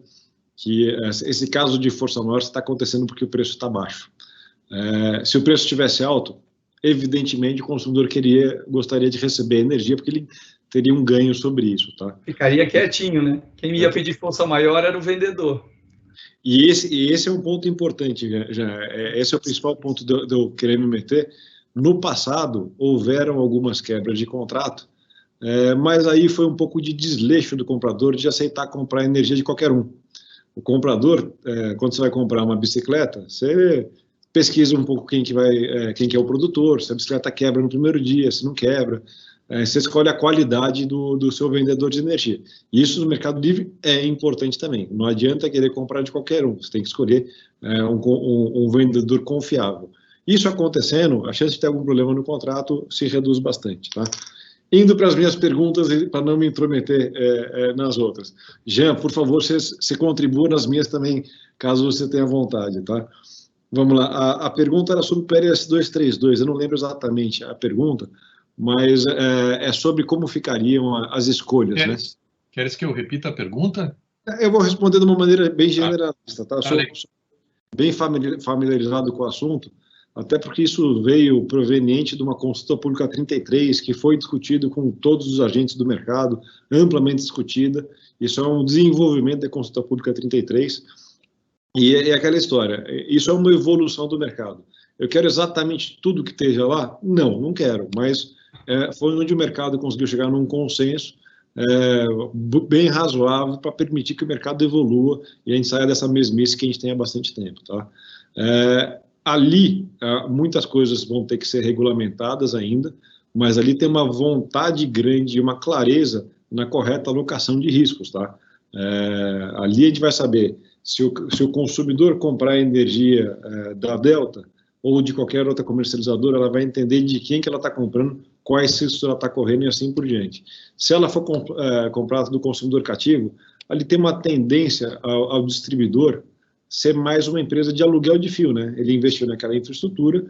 que esse caso de força maior está acontecendo porque o preço está baixo. Se o preço estivesse alto, evidentemente o consumidor gostaria de receber energia, porque ele teria um ganho sobre isso, tá? Ficaria quietinho, né? Quem ia pedir força maior era o vendedor. E esse é um ponto importante, já. Esse é o principal ponto de eu querer me meter. No passado, houveram algumas quebras de contrato, mas aí foi um pouco de desleixo do comprador de aceitar comprar energia de qualquer um. O comprador, quando você vai comprar uma bicicleta, você pesquisa um pouco quem que é o produtor, se a bicicleta quebra no primeiro dia, se não quebra. Você escolhe a qualidade do seu vendedor de energia. Isso no Mercado Livre é importante também. Não adianta querer comprar de qualquer um. Você tem que escolher um vendedor confiável. Isso acontecendo, a chance de ter algum problema no contrato se reduz bastante, tá? Indo para as minhas perguntas, para não me intrometer nas outras. Jean, por favor, você contribua nas minhas também, caso você tenha vontade, tá? Vamos lá. A pergunta era sobre o PLS 232. Eu não lembro exatamente a pergunta, mas é sobre como ficariam as escolhas, né? Queres que eu repita a pergunta? Eu vou responder de uma maneira bem generalista, tá? Sou bem familiarizado com o assunto, até porque isso veio proveniente de uma consulta pública 33, que foi discutido com todos os agentes do mercado, amplamente discutida. Isso é um desenvolvimento da consulta pública 33, e é aquela história, isso é uma evolução do mercado. Eu quero exatamente tudo que esteja lá? Não quero, mas foi onde o mercado conseguiu chegar num consenso bem razoável para permitir que o mercado evolua e a gente saia dessa mesmice que a gente tem há bastante tempo, tá? Ali, muitas coisas vão ter que ser regulamentadas ainda, mas ali tem uma vontade grande e uma clareza na correta alocação de riscos, tá? Ali a gente vai saber se o consumidor comprar energia da Delta ou de qualquer outra comercializadora, ela vai entender de quem que ela está comprando, quais riscos ela está correndo e assim por diante. Se ela for comprada do consumidor cativo, ali tem uma tendência ao distribuidor ser mais uma empresa de aluguel de fio, né? Ele investiu naquela infraestrutura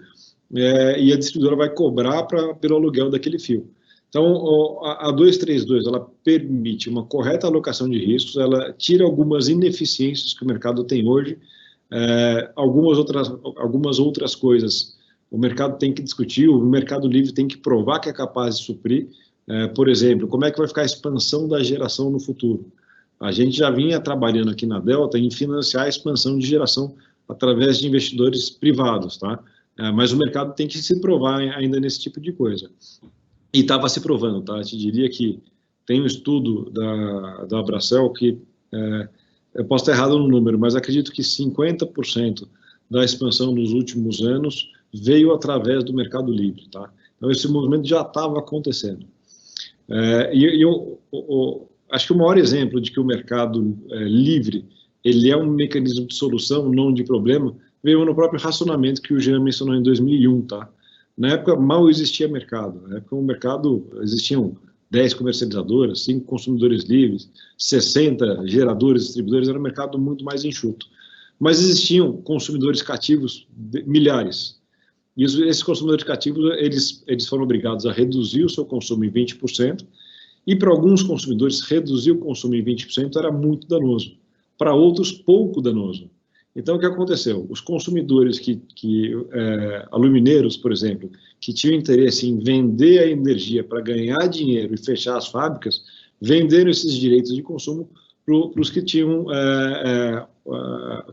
e a distribuidora vai cobrar pelo aluguel daquele fio. Então, a 232, ela permite uma correta alocação de riscos, ela tira algumas ineficiências que o mercado tem hoje, algumas outras coisas o mercado tem que discutir, o Mercado Livre tem que provar que é capaz de suprir. Por exemplo, como é que vai ficar a expansão da geração no futuro? A gente já vinha trabalhando aqui na Delta em financiar a expansão de geração através de investidores privados, tá? Mas o mercado tem que se provar ainda nesse tipo de coisa. E estava se provando, tá? Eu te diria que tem um estudo da Abracel que, eu posso estar errado no número, mas acredito que 50% da expansão nos últimos anos veio através do Mercado Livre, tá? Então, esse movimento já estava acontecendo. Acho que o maior exemplo de que o Mercado Livre ele é um mecanismo de solução, não de problema, veio no próprio racionamento que o Jean mencionou em 2001, tá? Na época, mal existia mercado. Na época, o mercado, existiam 10 comercializadoras, 5 consumidores livres, 60 geradores, distribuidores, era um mercado muito mais enxuto. Mas existiam consumidores cativos, milhares. E esses consumidores cativos, eles foram obrigados a reduzir o seu consumo em 20%, e para alguns consumidores, reduzir o consumo em 20% era muito danoso. Para outros, pouco danoso. Então, o que aconteceu? Os consumidores alumineiros, por exemplo, que tinham interesse em vender a energia para ganhar dinheiro e fechar as fábricas, venderam esses direitos de consumo para os que tinham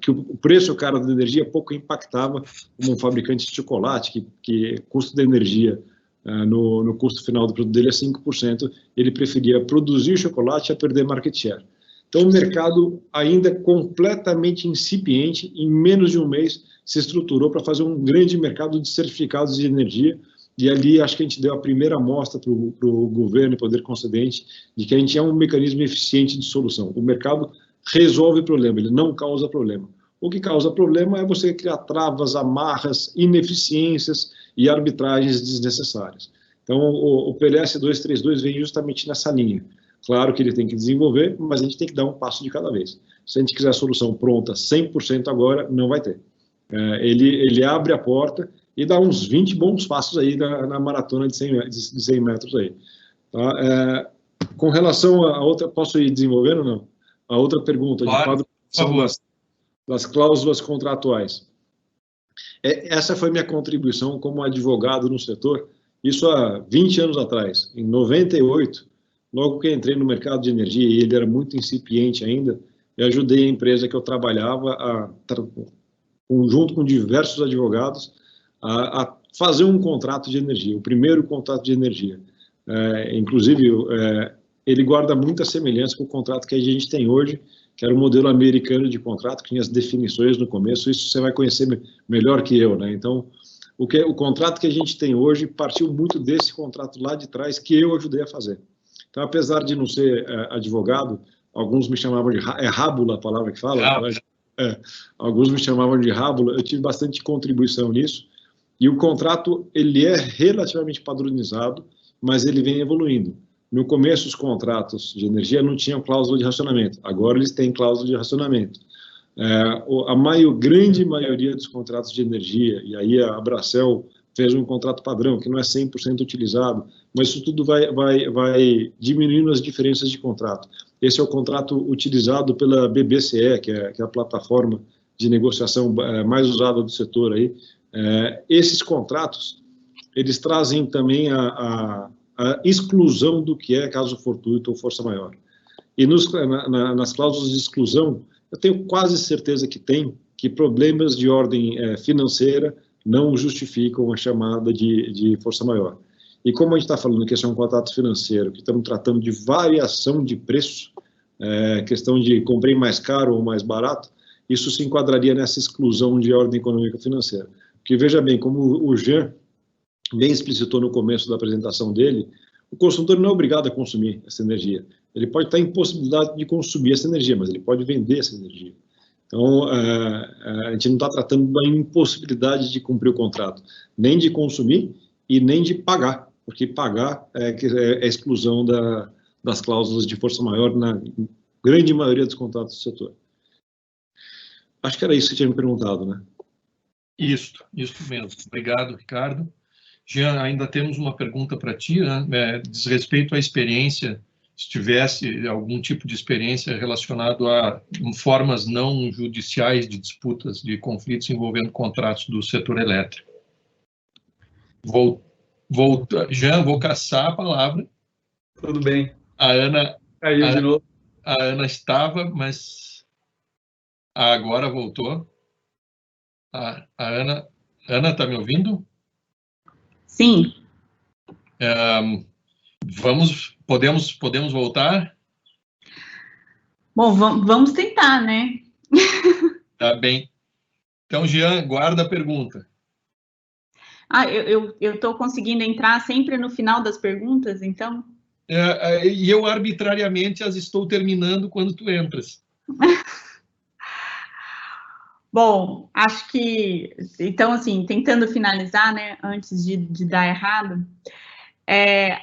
que o preço caro da energia pouco impactava, como um fabricante de chocolate, que custo da energia no custo final do produto dele é 5%, ele preferia produzir o chocolate a perder market share. Então, o mercado ainda completamente incipiente, em menos de um mês, se estruturou para fazer um grande mercado de certificados de energia, e ali acho que a gente deu a primeira amostra para o governo e poder concedente de que a gente é um mecanismo eficiente de solução. O mercado resolve o problema, ele não causa problema. O que causa problema é você criar travas, amarras, ineficiências e arbitragens desnecessárias. Então, o PLS 232 vem justamente nessa linha. Claro que ele tem que desenvolver, mas a gente tem que dar um passo de cada vez. Se a gente quiser a solução pronta 100% agora, não vai ter. Ele abre a porta e dá uns 20 bons passos aí na maratona de 100 metros aí. Tá? Com relação à outra, posso ir desenvolvendo ou não? A outra pergunta, Claro, de são das cláusulas contratuais. Essa foi minha contribuição como advogado no setor, isso há 20 anos atrás. Em 98, logo que entrei no mercado de energia, e ele era muito incipiente ainda, eu ajudei a empresa que eu trabalhava, junto com diversos advogados, a fazer um contrato de energia, o primeiro contrato de energia. Inclusive, ele guarda muita semelhança com o contrato que a gente tem hoje, que era o modelo americano de contrato, que tinha as definições no começo, isso você vai conhecer melhor que eu, né? Então, o contrato que a gente tem hoje partiu muito desse contrato lá de trás que eu ajudei a fazer. Então, apesar de não ser advogado, alguns me chamavam de rábula, a palavra que fala, alguns me chamavam de rábula, eu tive bastante contribuição nisso, e o contrato, ele é relativamente padronizado, mas ele vem evoluindo. No começo, os contratos de energia não tinham cláusula de racionamento. Agora, eles têm cláusula de racionamento. Grande maioria dos contratos de energia, e aí a Abracel fez um contrato padrão, que não é 100% utilizado, mas isso tudo vai diminuindo as diferenças de contrato. Esse é o contrato utilizado pela BBCE, que é a plataforma de negociação mais usada do setor aí. Esses contratos, eles trazem também a exclusão do que é caso fortuito ou força maior. E nas cláusulas de exclusão, eu tenho quase certeza que problemas de ordem financeira não justificam a chamada de força maior. E como a gente está falando que esse é um contrato financeiro, que estamos tratando de variação de preço, questão de comprei mais caro ou mais barato, isso se enquadraria nessa exclusão de ordem econômica financeira. Porque veja bem, como o Jean bem explicitou no começo da apresentação dele, o consumidor não é obrigado a consumir essa energia. Ele pode estar em possibilidade de consumir essa energia, mas ele pode vender essa energia. Então, a gente não está tratando da impossibilidade de cumprir o contrato, nem de consumir e nem de pagar, porque pagar é a exclusão das cláusulas de força maior na grande maioria dos contratos do setor. Acho que era isso que você tinha me perguntado, né? Isso mesmo. Obrigado, Ricardo. Jean, ainda temos uma pergunta para ti, né? Diz respeito à experiência, se tivesse algum tipo de experiência relacionado a formas não judiciais de disputas, de conflitos envolvendo contratos do setor elétrico. Jean, vou caçar a palavra. Tudo bem. A Ana... Caiu de novo. A Ana estava, mas agora voltou. A Ana... Ana, está me ouvindo? Sim. Podemos voltar? Bom, vamos tentar, né? Tá bem. Então, Jean, guarda a pergunta. Eu estou conseguindo entrar sempre no final das perguntas, então? E eu arbitrariamente as estou terminando quando tu entras. Bom, acho que, então, assim, tentando finalizar, né, antes de dar errado,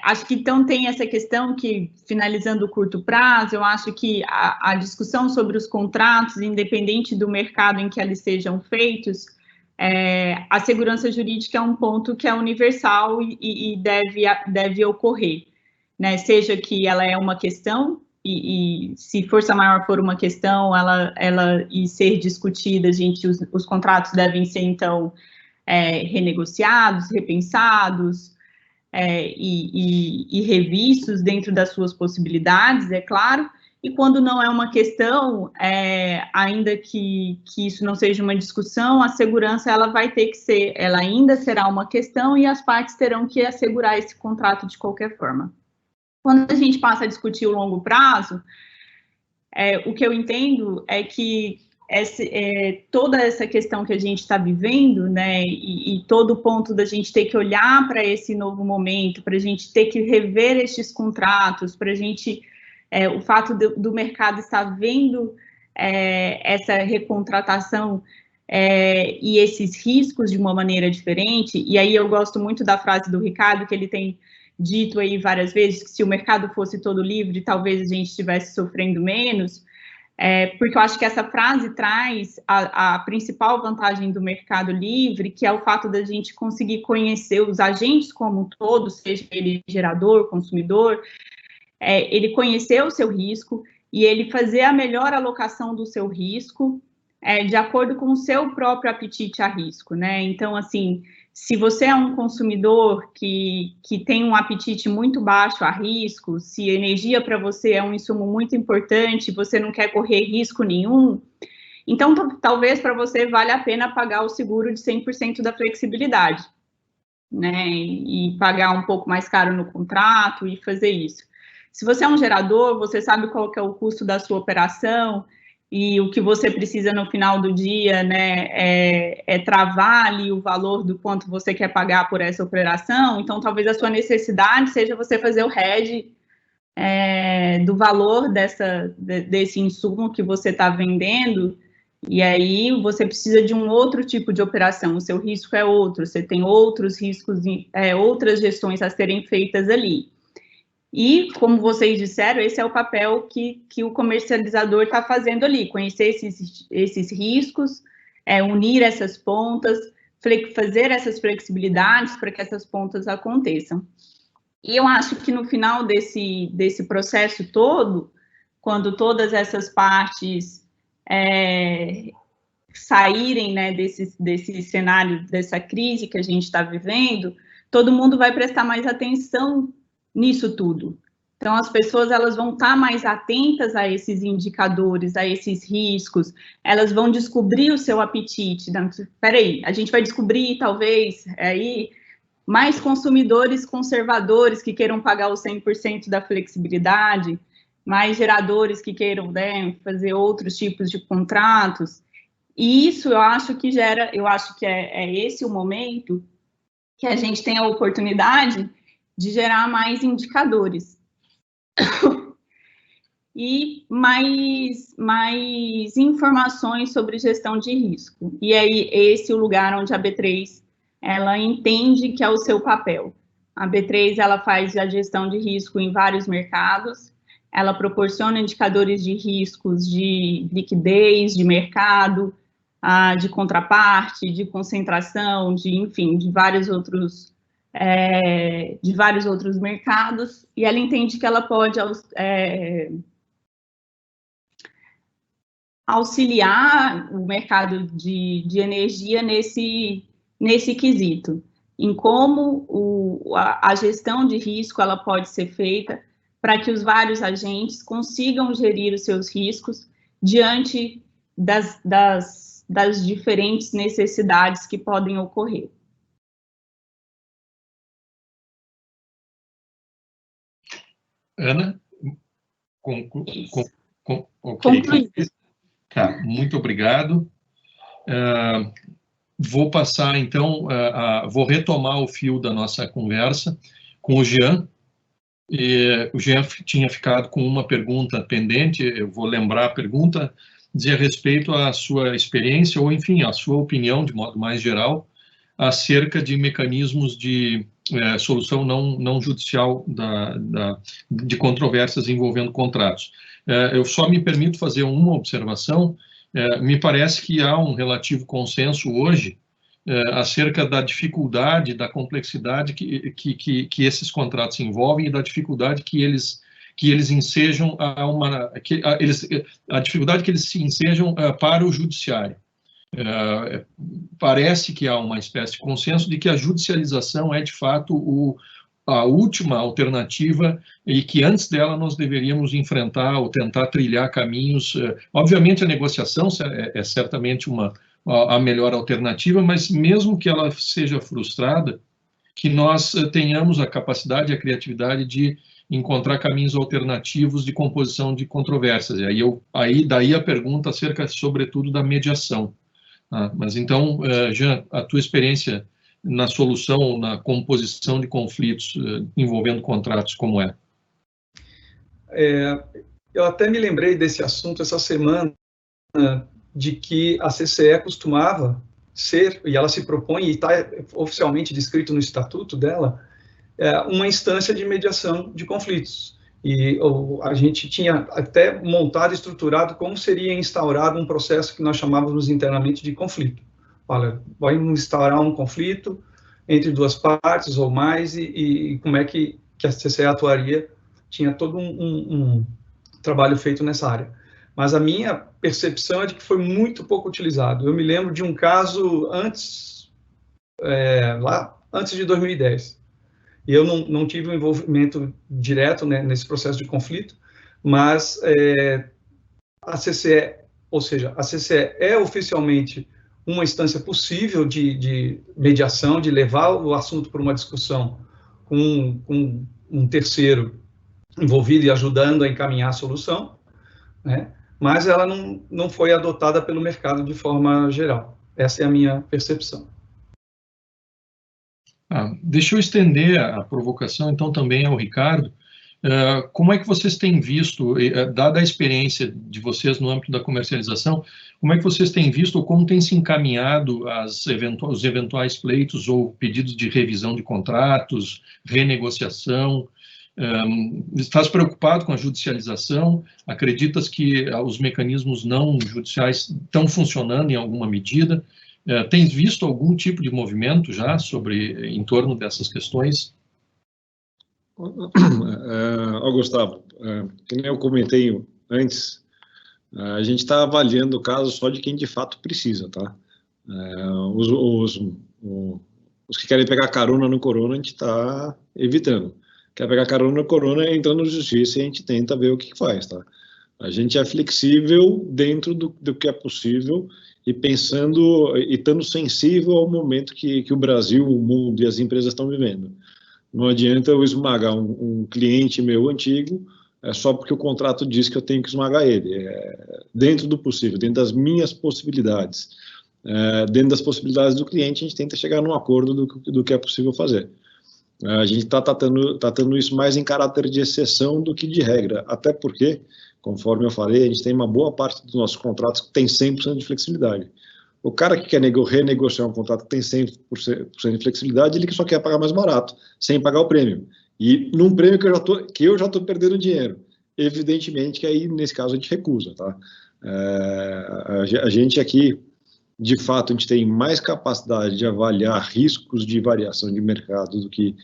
acho que, então, tem essa questão que, finalizando o curto prazo, eu acho que a discussão sobre os contratos, independente do mercado em que eles sejam feitos, a segurança jurídica é um ponto que é universal e deve ocorrer, né, seja que ela é uma questão, e se força maior for uma questão, ela e ser discutida, os contratos devem ser, então, renegociados, repensados e revistos dentro das suas possibilidades, é claro, e quando não é uma questão, ainda que isso não seja uma discussão, a segurança ela vai ter que ser, ela ainda será uma questão e as partes terão que assegurar esse contrato de qualquer forma. Quando a gente passa a discutir o longo prazo, o que eu entendo é que toda essa questão que a gente está vivendo, né, e todo o ponto da gente ter que olhar para esse novo momento, para a gente ter que rever estes contratos, para a gente, o fato do mercado estar vendo essa recontratação e esses riscos de uma maneira diferente, e aí eu gosto muito da frase do Ricardo, que ele tem dito aí várias vezes, que se o mercado fosse todo livre, talvez a gente estivesse sofrendo menos, porque eu acho que essa frase traz a principal vantagem do mercado livre, que é o fato da gente conseguir conhecer os agentes como um todo, seja ele gerador, consumidor, ele conhecer o seu risco e ele fazer a melhor alocação do seu risco de acordo com o seu próprio apetite a risco, né? Então, assim, se você é um consumidor que tem um apetite muito baixo a risco, se energia para você é um insumo muito importante, você não quer correr risco nenhum, então talvez para você valha a pena pagar o seguro de 100% da flexibilidade, né? E pagar um pouco mais caro no contrato e fazer isso. Se você é um gerador, você sabe qual que é o custo da sua operação, e o que você precisa no final do dia, né, é travar ali o valor do quanto você quer pagar por essa operação. Então, talvez a sua necessidade seja você fazer o hedge do valor desse insumo que você está vendendo, e aí você precisa de um outro tipo de operação, o seu risco é outro, você tem outros riscos, outras gestões a serem feitas ali. E, como vocês disseram, esse é o papel que o comercializador está fazendo ali, conhecer esses riscos, unir essas pontas, fazer essas flexibilidades para que essas pontas aconteçam. E eu acho que no final desse processo todo, quando todas essas partes saírem, né, desse cenário, dessa crise que a gente está vivendo, todo mundo vai prestar mais atenção nisso tudo. Então, as pessoas elas vão estar mais atentas a esses indicadores, a esses riscos, elas vão descobrir o seu apetite. Espera aí, a gente vai descobrir, talvez, aí, mais consumidores conservadores que queiram pagar os 100% da flexibilidade, mais geradores que queiram, né, fazer outros tipos de contratos. E isso eu acho que é esse o momento que a gente tem a oportunidade de gerar mais indicadores e mais informações sobre gestão de risco. E aí, esse é o lugar onde a B3, ela entende que é o seu papel. A B3, ela faz a gestão de risco em vários mercados, ela proporciona indicadores de riscos de liquidez, de mercado, de contraparte, de concentração, enfim, de vários outros mercados, e ela entende que ela pode auxiliar o mercado de energia nesse quesito, em como a gestão de risco ela pode ser feita para que os vários agentes consigam gerir os seus riscos diante das diferentes necessidades que podem ocorrer. Ana? Concluído. Tá, muito obrigado. Vou passar, então, vou retomar o fio da nossa conversa com o Jean. O Jean tinha ficado com uma pergunta pendente, eu vou lembrar a pergunta, dizia respeito à sua experiência, ou, enfim, à sua opinião, de modo mais geral, acerca de mecanismos de solução não judicial de controvérsias envolvendo contratos. Eu só me permito fazer uma observação. Me parece que há um relativo consenso hoje acerca da dificuldade, da complexidade que esses contratos envolvem e da dificuldade que eles ensejam a dificuldade que eles se ensejam para o judiciário. Parece que há uma espécie de consenso de que a judicialização é, de fato, a última alternativa e que antes dela nós deveríamos enfrentar ou tentar trilhar caminhos. Obviamente, a negociação é certamente a melhor alternativa, mas mesmo que ela seja frustrada, que nós tenhamos a capacidade e a criatividade de encontrar caminhos alternativos de composição de controvérsias. E daí a pergunta acerca, sobretudo, da mediação. Mas então, Jean, a tua experiência na solução, na composição de conflitos envolvendo contratos, como é? Eu até me lembrei desse assunto essa semana, de que a CCE costumava ser, e ela se propõe, e está oficialmente descrito no estatuto dela, uma instância de mediação de conflitos. E a gente tinha até montado e estruturado como seria instaurado um processo que nós chamávamos internamente de conflito. Olha, vamos instaurar um conflito entre duas partes ou mais, e como é que a CCE atuaria tinha todo um trabalho feito nessa área. Mas a minha percepção é de que foi muito pouco utilizado. Eu me lembro de um caso lá antes de 2010. E eu não tive um envolvimento direto, né, nesse processo de conflito, mas a CCE, ou seja, a CCE é oficialmente uma instância possível de mediação, de levar o assunto para uma discussão com um terceiro envolvido e ajudando a encaminhar a solução, né? Mas ela não foi adotada pelo mercado de forma geral. Essa é a minha percepção. Deixa eu estender a provocação, então, também ao Ricardo. Como é que vocês têm visto, dada a experiência de vocês no âmbito da comercialização, como é que vocês têm visto ou como tem se encaminhado os eventuais pleitos ou pedidos de revisão de contratos, renegociação? Estás preocupado com a judicialização? Acreditas que os mecanismos não judiciais estão funcionando em alguma medida? Tens visto algum tipo de movimento já em torno dessas questões? Gustavo, que nem eu comentei antes, a gente está avaliando o caso só de quem de fato precisa, tá? Os que querem pegar carona no corona, a gente está evitando. Quer pegar carona no corona, entra na justiça e a gente tenta ver o que faz, tá? A gente é flexível dentro do que é possível e pensando e estando sensível ao momento que o Brasil, o mundo e as empresas estão vivendo. Não adianta eu esmagar um cliente meu antigo só porque o contrato diz que eu tenho que esmagar ele. Dentro do possível, dentro das minhas possibilidades, dentro das possibilidades do cliente, a gente tenta chegar num acordo do que é possível fazer. A gente está tratando isso mais em caráter de exceção do que de regra, até porque, conforme eu falei, a gente tem uma boa parte dos nossos contratos que tem 100% de flexibilidade. O cara que quer renegociar um contrato que tem 100% de flexibilidade, ele que só quer pagar mais barato, sem pagar o prêmio. E num prêmio que eu já estou perdendo dinheiro. Evidentemente que aí, nesse caso, a gente recusa, tá? A gente aqui, de fato, a gente tem mais capacidade de avaliar riscos de variação de mercado do que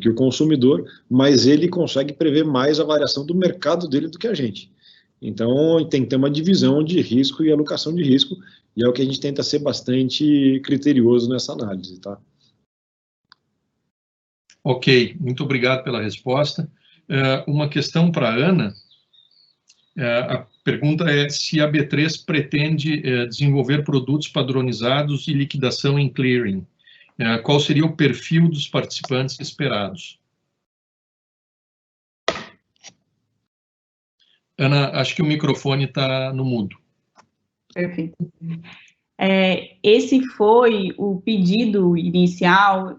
o consumidor, mas ele consegue prever mais a variação do mercado dele do que a gente. Então, tem que ter uma divisão de risco e alocação de risco, e é o que a gente tenta ser bastante criterioso nessa análise, tá? Ok, muito obrigado pela resposta. Uma questão para a Ana. A pergunta é se a B3 pretende desenvolver produtos padronizados e liquidação em clearing. Qual seria o perfil dos participantes esperados? Ana, acho que o microfone está no mudo. Perfeito. Esse foi o pedido inicial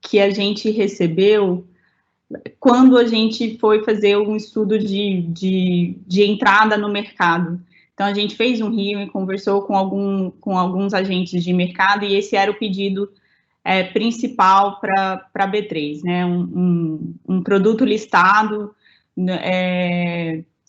que a gente recebeu quando a gente foi fazer um estudo de entrada no mercado. Então, a gente fez um hearing, conversou com alguns agentes de mercado, e esse era o pedido principal para a B3, né? Um produto listado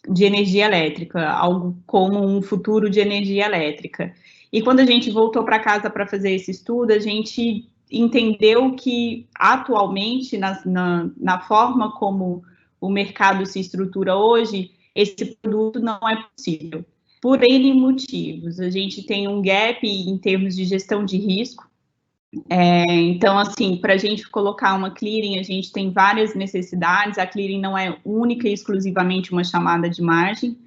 de energia elétrica, algo como um futuro de energia elétrica. E quando a gente voltou para casa para fazer esse estudo, a gente entendeu que, atualmente, na forma como o mercado se estrutura hoje, esse produto não é possível, por N motivos. A gente tem um gap em termos de gestão de risco. Então, assim, para a gente colocar uma clearing, a gente tem várias necessidades. A clearing não é única e exclusivamente uma chamada de margem.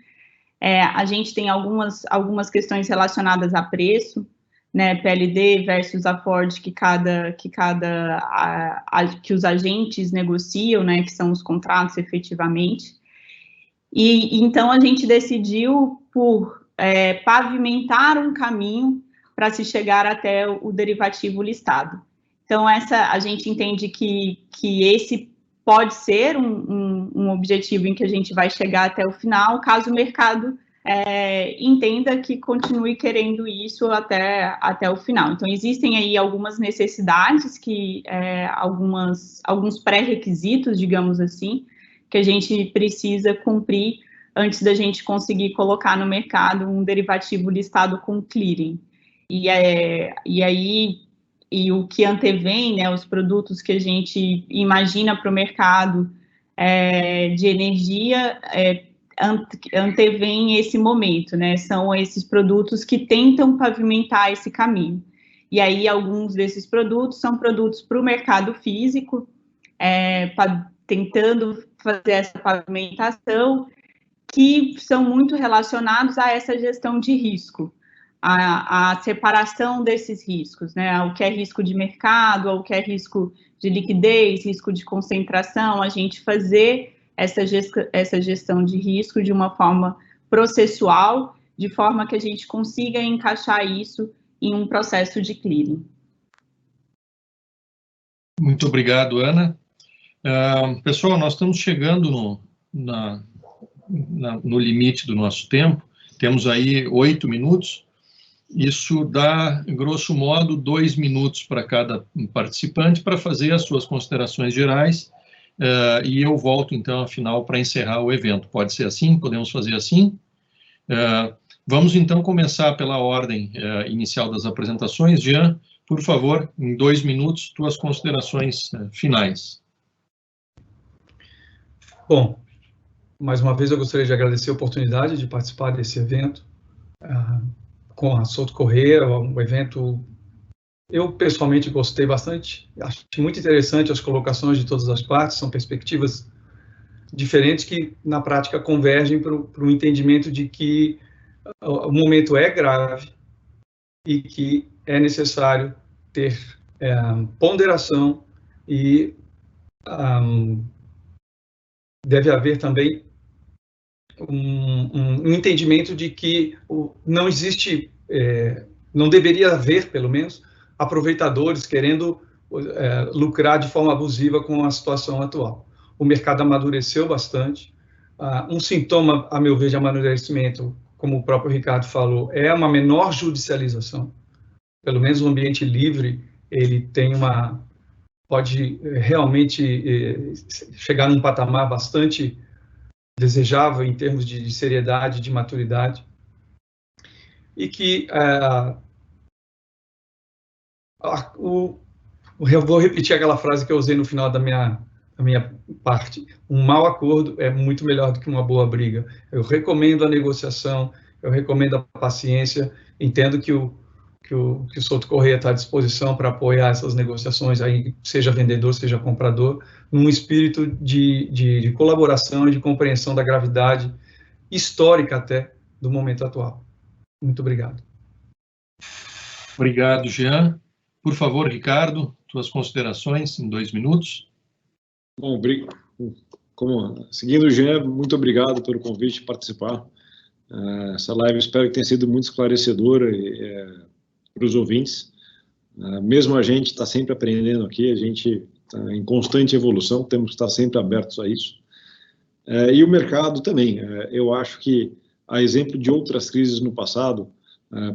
A gente tem algumas questões relacionadas a preço, né, PLD versus a Ford, que os agentes negociam, né, que são os contratos efetivamente. E então a gente decidiu por pavimentar um caminho para se chegar até o derivativo listado. Então a gente entende que esse pode ser um objetivo em que a gente vai chegar até o final, caso o mercado entenda que continue querendo isso até o final. Então, existem aí algumas necessidades, alguns pré-requisitos, digamos assim, que a gente precisa cumprir antes da gente conseguir colocar no mercado um derivativo listado com clearing. E o que antevém, né, os produtos que a gente imagina para o mercado de energia antevêm esse momento, né? São esses produtos que tentam pavimentar esse caminho. E aí, alguns desses produtos são produtos para o mercado físico, tentando fazer essa pavimentação, que são muito relacionados a essa gestão de risco, a separação desses riscos, né? O que é risco de mercado, o que é risco de liquidez, risco de concentração, a gente fazer essa gestão de risco de uma forma processual, de forma que a gente consiga encaixar isso em um processo de clearing. Muito obrigado, Ana. Pessoal, nós estamos chegando no limite do nosso tempo, temos aí 8 minutos, isso dá, grosso modo, 2 minutos para cada participante para fazer as suas considerações gerais, e eu volto, então, afinal, para encerrar o evento. Pode ser assim? Podemos fazer assim? Vamos, então, começar pela ordem inicial das apresentações. Jean, por favor, em 2 minutos, tuas considerações finais. Bom, mais uma vez eu gostaria de agradecer a oportunidade de participar desse evento com a Souto Corrêa, um evento... Eu, pessoalmente, gostei bastante, acho muito interessante as colocações de todas as partes, são perspectivas diferentes que, na prática, convergem para o entendimento de que o momento é grave e que é necessário ter ponderação e deve haver também um entendimento de que não existe, não deveria haver, pelo menos, aproveitadores querendo lucrar de forma abusiva com a situação atual. O mercado amadureceu bastante. Um sintoma, a meu ver, de amadurecimento, como o próprio Ricardo falou, é uma menor judicialização. Pelo menos o ambiente livre, ele tem pode realmente chegar num patamar bastante desejável em termos de seriedade, de maturidade, e que eu vou repetir aquela frase que eu usei no final da minha parte: um mau acordo é muito melhor do que uma boa briga. Eu recomendo a negociação, eu recomendo a paciência, entendo que o Souto Corrêa está à disposição para apoiar essas negociações, aí, seja vendedor, seja comprador, num espírito de colaboração e de compreensão da gravidade histórica até do momento atual. Muito obrigado. Obrigado, Jean. Por favor, Ricardo, tuas considerações em 2 minutos. Bom, seguindo o Jean, muito obrigado pelo convite de participar. Essa live espero que tenha sido muito esclarecedora para os ouvintes. Mesmo a gente está sempre aprendendo aqui, a gente está em constante evolução, temos que estar sempre abertos a isso. E o mercado também. Eu acho que, a exemplo de outras crises no passado,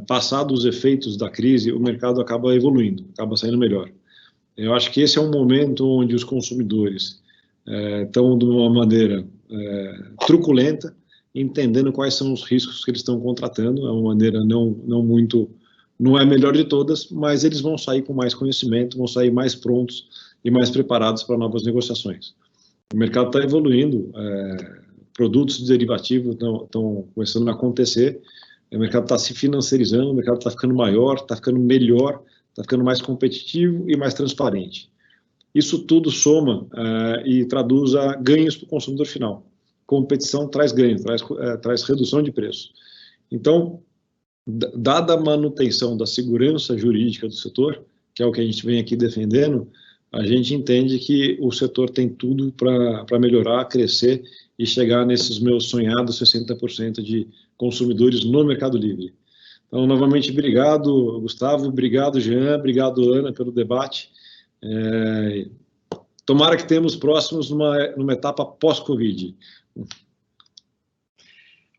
passados os efeitos da crise, o mercado acaba evoluindo, acaba saindo melhor. Eu acho que esse é um momento onde os consumidores estão de uma maneira truculenta, entendendo quais são os riscos que eles estão contratando. É uma maneira não é a melhor de todas, mas eles vão sair com mais conhecimento, vão sair mais prontos e mais preparados para novas negociações. O mercado está evoluindo, produtos derivativos estão começando a acontecer, o mercado está se financiarizando, o mercado está ficando maior, está ficando melhor, está ficando mais competitivo e mais transparente. Isso tudo soma e traduz a ganhos para o consumidor final. Competição traz ganho, traz redução de preço. Então, dada a manutenção da segurança jurídica do setor, que é o que a gente vem aqui defendendo, a gente entende que o setor tem tudo para melhorar, crescer e chegar nesses meus sonhados 60% de consumidores no Mercado Livre. Então, novamente, obrigado, Gustavo, obrigado, Jean, obrigado, Ana, pelo debate. Tomara que tenhamos próximos numa etapa pós-Covid.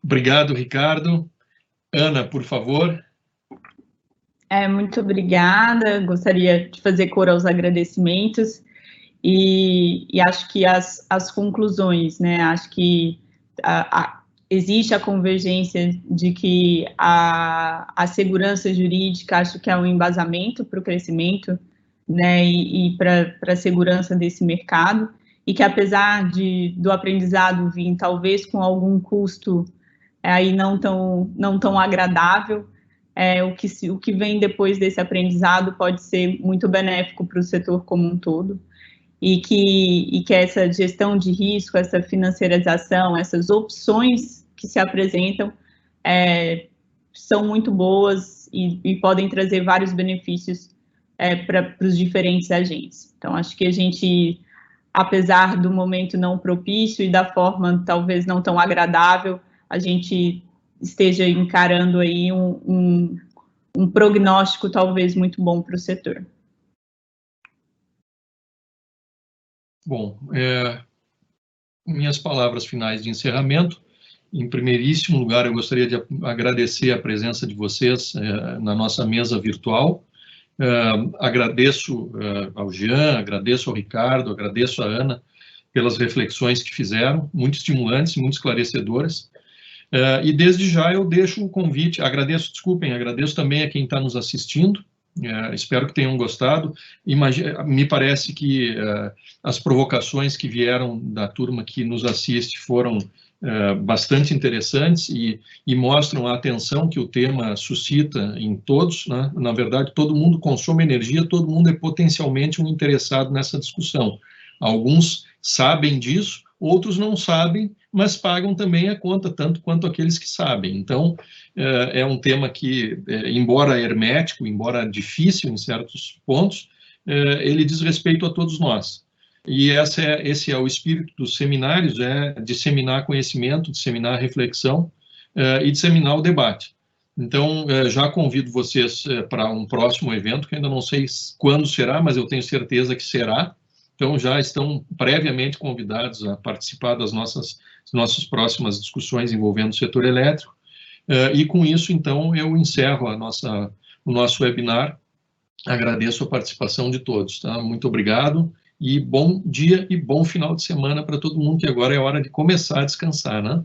Obrigado, Ricardo. Ana, por favor. Muito obrigada, gostaria de fazer cor aos agradecimentos e acho que as conclusões, né, acho que existe a convergência de que a segurança jurídica, acho que é um embasamento para o crescimento, né, e para a segurança desse mercado, e que apesar do aprendizado vir talvez com algum custo aí não tão agradável, o que vem depois desse aprendizado pode ser muito benéfico para o setor como um todo, e que essa gestão de risco, essa financiarização, essas opções que se apresentam são muito boas e podem trazer vários benefícios para os diferentes agentes. Então, acho que a gente, apesar do momento não propício e da forma talvez não tão agradável, a gente esteja encarando aí um prognóstico talvez muito bom para o setor. Bom, minhas palavras finais de encerramento. Em primeiríssimo lugar, eu gostaria de agradecer a presença de vocês na nossa mesa virtual. Agradeço ao Jean, agradeço ao Ricardo, agradeço à Ana pelas reflexões que fizeram, muito estimulantes, muito esclarecedoras. E desde já eu deixo o convite, agradeço também a quem está nos assistindo, espero que tenham gostado. Me parece que as provocações que vieram da turma que nos assiste foram bastante interessantes e mostram a atenção que o tema suscita em todos, né? Na verdade, todo mundo consome energia, todo mundo é potencialmente um interessado nessa discussão. Alguns sabem disso, outros não sabem, mas pagam também a conta, tanto quanto aqueles que sabem. Então, é um tema que, embora hermético, embora difícil em certos pontos, ele diz respeito a todos nós. E esse é o espírito dos seminários, disseminar conhecimento, disseminar reflexão e disseminar o debate. Então, já convido vocês para um próximo evento, que ainda não sei quando será, mas eu tenho certeza que será. Então, já estão previamente convidados a participar das nossas próximas discussões envolvendo o setor elétrico. E com isso, então, eu encerro o nosso webinar. Agradeço a participação de todos. Tá? Muito obrigado e bom dia e bom final de semana para todo mundo, que agora é hora de começar a descansar, né?